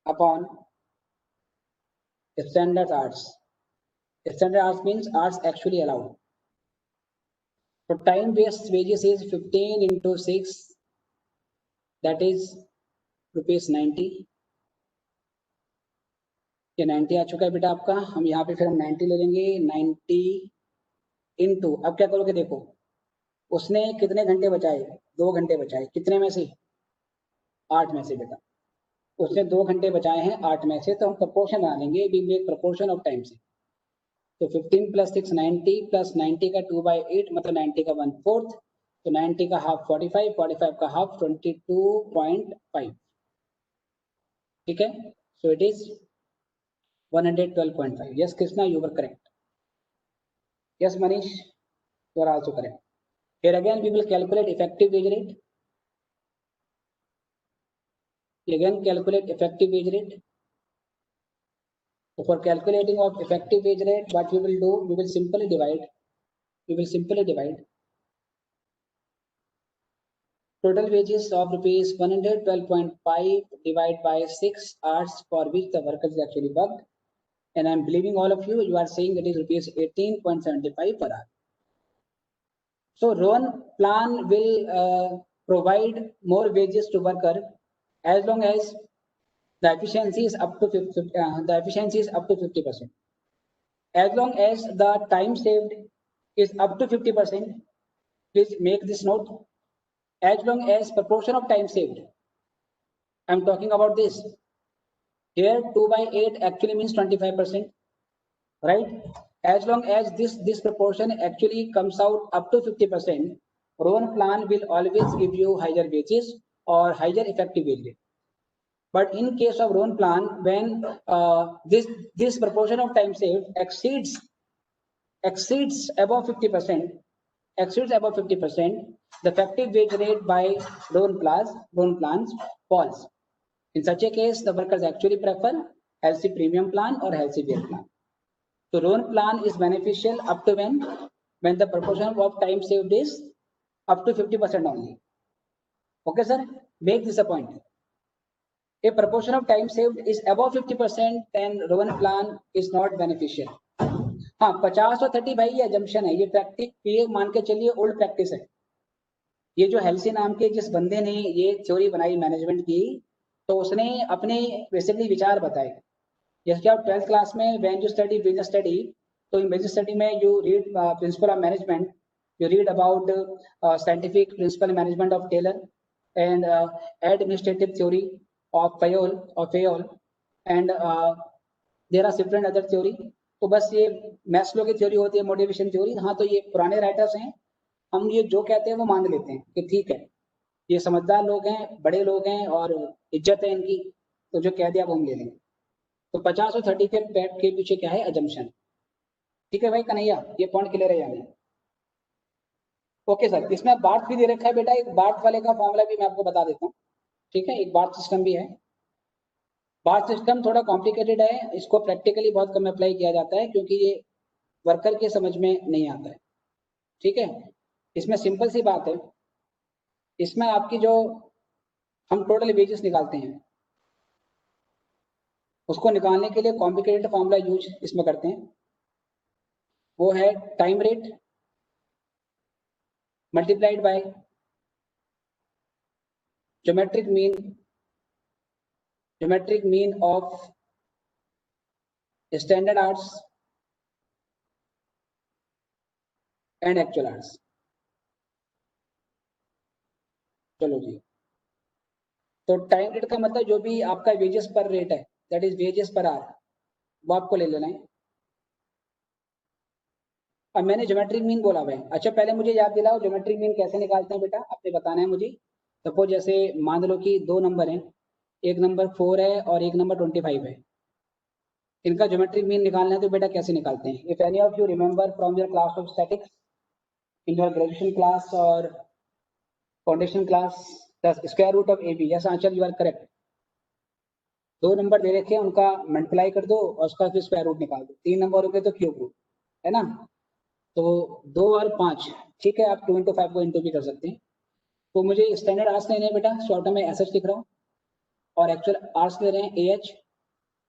upon standard hours. Standard hours means hours actually allowed. So time based wages is 15 into 6, that is rupees 90. ये 90 आ चुका है बेटा आपका। हम यहाँ पे फिर हम 90 ले लेंगे। 90 इंटू, अब क्या करोगे, देखो उसने कितने घंटे बचाए, 2 घंटे बचाए, कितने में से, 8 में से बेटा, उसने 2 घंटे बचाए हैं 8 में से, तो हम प्रपोर्शन बना लेंगे, we make proportion of time से। तो 15 प्लस 6 90 प्लस 90 का 2/8 मतलब 90 का 1/4, तो 90 का हाफ 45, 45 का हाफ 22.5, ठीक है। So it is 112.5. Yes Krishna, you were correct. Yes Manish, you are also correct. Here again we will calculate effective wage rate. Again calculate effective wage rate. So for calculating of effective wage rate, what we will do, we will simply divide total wages of rupees 112.5 divided by 6 hours for which the worker is actually worked, and I am believing all of you, you are saying that is rupees 18.75 per hour. So Rohan plan will provide more wages to worker as long as the efficiency is up to 50%. As long as the time saved is up to 50%, please make this note. As long as proportion of time saved, I'm talking about this. Here 2/8 actually means 25%, right? As long as this proportion actually comes out up to 50%, Rohan plan will always give you higher wages or higher effective wage rate. But in case of Rohan plan, when this proportion of time saved exceeds above 50%, the effective wage rate by Rohan plans falls. In such a case, the workers actually prefer healthy premium plan or healthy wage plan. So Rohan plan is beneficial up to when the proportion of time saved is up to 50% only. Okay, sir, make this a point. If proportion of time saved is above 50%, then Rohan plan is not beneficial. हाँ, 50 और 30 भाई ये assumption है, ये practice, ये मान के चलिए ओल्ड प्रैक्टिस है। ये जो हेल्सी नाम के जिस बंदे ने ये थ्योरी बनाई मैनेजमेंट की, तो उसने अपने बेसिकली विचार बताए। जैसे आप 12th क्लास में when you study business study, तो इन बिजनेस स्टडी में you read principle of management, you read about scientific principle management of Taylor and administrative theory of Fayol and there are different other theory. तो बस ये Maslow की theory होती है, motivation theory. हाँ, तो ये पुराने राइटर्स हैं, हम ये जो कहते हैं वो मान लेते हैं कि ठीक है, ये समझदार लोग हैं, बड़े लोग हैं और इज्जत है इनकी, तो जो कह दिया वो हम ले लेंगे। तो 50 और 30 के पीछे क्या है, अजम्पशन। ठीक है भाई कन्हैया, ये पॉइंट क्लियर है या नहीं? ओके सर, इसमें बार्थ भी दे रखा है बेटा, एक बार्थ वाले का फॉर्मूला भी मैं आपको बता देता हूँ। ठीक है, एक बार्थ सिस्टम भी है। बार्थ सिस्टम थोड़ा कॉम्प्लिकेटेड है, इसको प्रैक्टिकली बहुत कम अप्लाई किया जाता है क्योंकि ये वर्कर के समझ में नहीं आता है। ठीक है, इसमें सिंपल सी बात है, इसमें आपकी जो हम टोटल वेजेस निकालते हैं, उसको निकालने के लिए कॉम्प्लिकेटेड फॉर्मूला यूज इसमें करते हैं, वो है time rate multiplied by geometric mean of standard hours and actual hours. चलो जी, तो टाइम रेट का मतलब जो भी आपका वेजेस पर रेट है, that is wages per hour, वो आपको ले लेना है। अब मैंने ज्योमेट्रिक मीन बोला हुआ है। अच्छा, पहले मुझे याद दिलाओ ज्योमेट्रिक मीन कैसे निकालते हैं बेटा, आपने बताना है मुझे। सपोज जैसे मान लो कि दो नंबर हैं, एक नंबर 4 है और एक नंबर 25 है, इनका ज्योमेट्रिक मीन निकालना है तो बेटा कैसे निकालते हैं? If any of you remember from your class of statics in your graduation class और foundation class, the square root of AB, yes answer, you are correct. दो नंबर दे रखे हैं, उनका मल्टीप्लाई कर दो और उसका फिर स्क्वायर रूट निकाल दो। 3 नंबर हो गए तो क्यूब रूट, है ना। तो 2 और 5, ठीक है, आप 2 into 5 को इंटू भी कर सकते हैं। तो मुझे स्टैंडर्ड आर्ट्स लेने हैं बेटा, शॉर्ट में SH लिख रहा हूँ, और एक्चुअल आर्ट्स ले रहे हैं AH,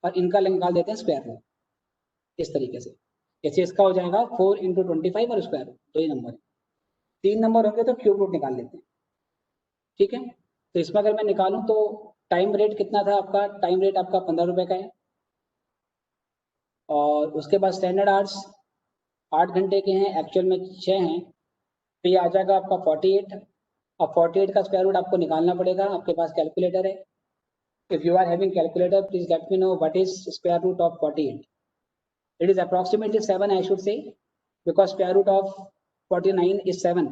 और इनका निकाल देते हैं स्क्वायर रूट इस तरीके से। जैसे इसका हो जाएगा 4 into 25 और स्क्वायर रूट, दो ही नंबर। 3 नंबर होंगे तो क्यूब रूट निकाल लेते हैं, ठीक है। तो इसमें अगर मैं निकालूं तो टाइम रेट कितना था आपका? टाइम रेट आपका 15 रुपए का है, और उसके बाद स्टैंडर्ड आवर्स 8 घंटे के हैं, एक्चुअल में 6 हैं, तो ये आ जाएगा आपका 48। अब 48 का स्क्वायर रूट आपको निकालना पड़ेगा, आपके पास कैलकुलेटर है। If you are having calculator, please let me know what is square root of 48। It is approximately 7 I should say, because square root of 49 is 7,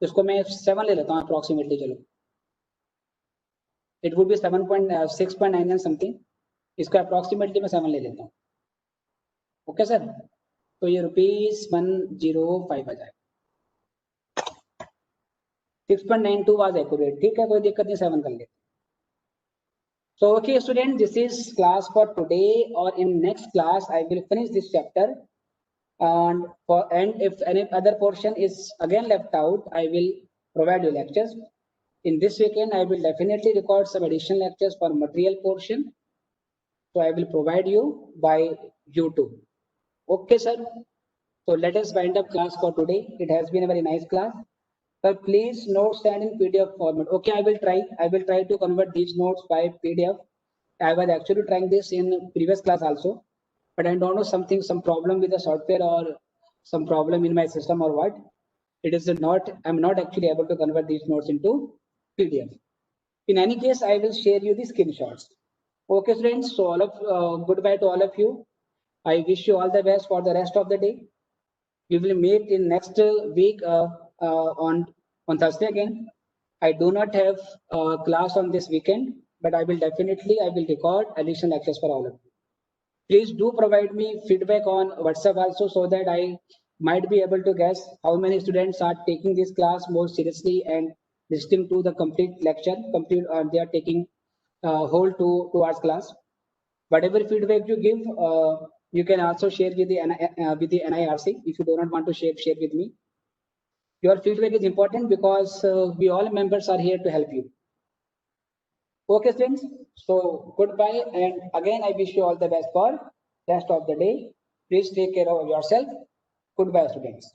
तो इसको मैं 7 ले लेता हूँ अप्रोक्सीमेटली। चलो, इट वुड बी 6.99 समथिंग, इसको approximately मैं 7 ले लेता हूँ। ओके सर, तो ये ₹105 आ जाएगा। 6.92 वाज एक्यूरेट, ठीक है, कोई दिक्कत नहीं, 7 कर लेते। So okay student, this is class for today, or in next class I will finish this chapter, and if any other portion is again left out, I will provide you lectures. In this weekend I will definitely record some additional lectures for material portion, so I will provide you by YouTube. Okay sir, so let us wind up class for today. It has been a very nice class. Sir, please notes stand in PDF format. Okay, I will try to convert these notes by PDF. I was actually trying this in previous class also, but I don't know some problem with the software or some problem in my system or what. It is not, I'm not actually able to convert these notes into PDF. In any case, I will share you the screenshots. Okay, friends. So goodbye to all of you. I wish you all the best for the rest of the day. We will meet in next week on Thursday again. I do not have class on this weekend, but I will record additional lectures for all of you. Please do provide me feedback on WhatsApp also, so that I might be able to guess how many students are taking this class more seriously and listening to the complete lecture. They are taking whole 2 hours class. Whatever feedback you give, you can also share with the NIRC. If you do not want to share with me, your feedback is important, because we all members are here to help you. Okay friends, so goodbye, and again I wish you all the best for rest of the day. Please take care of yourself. Goodbye students.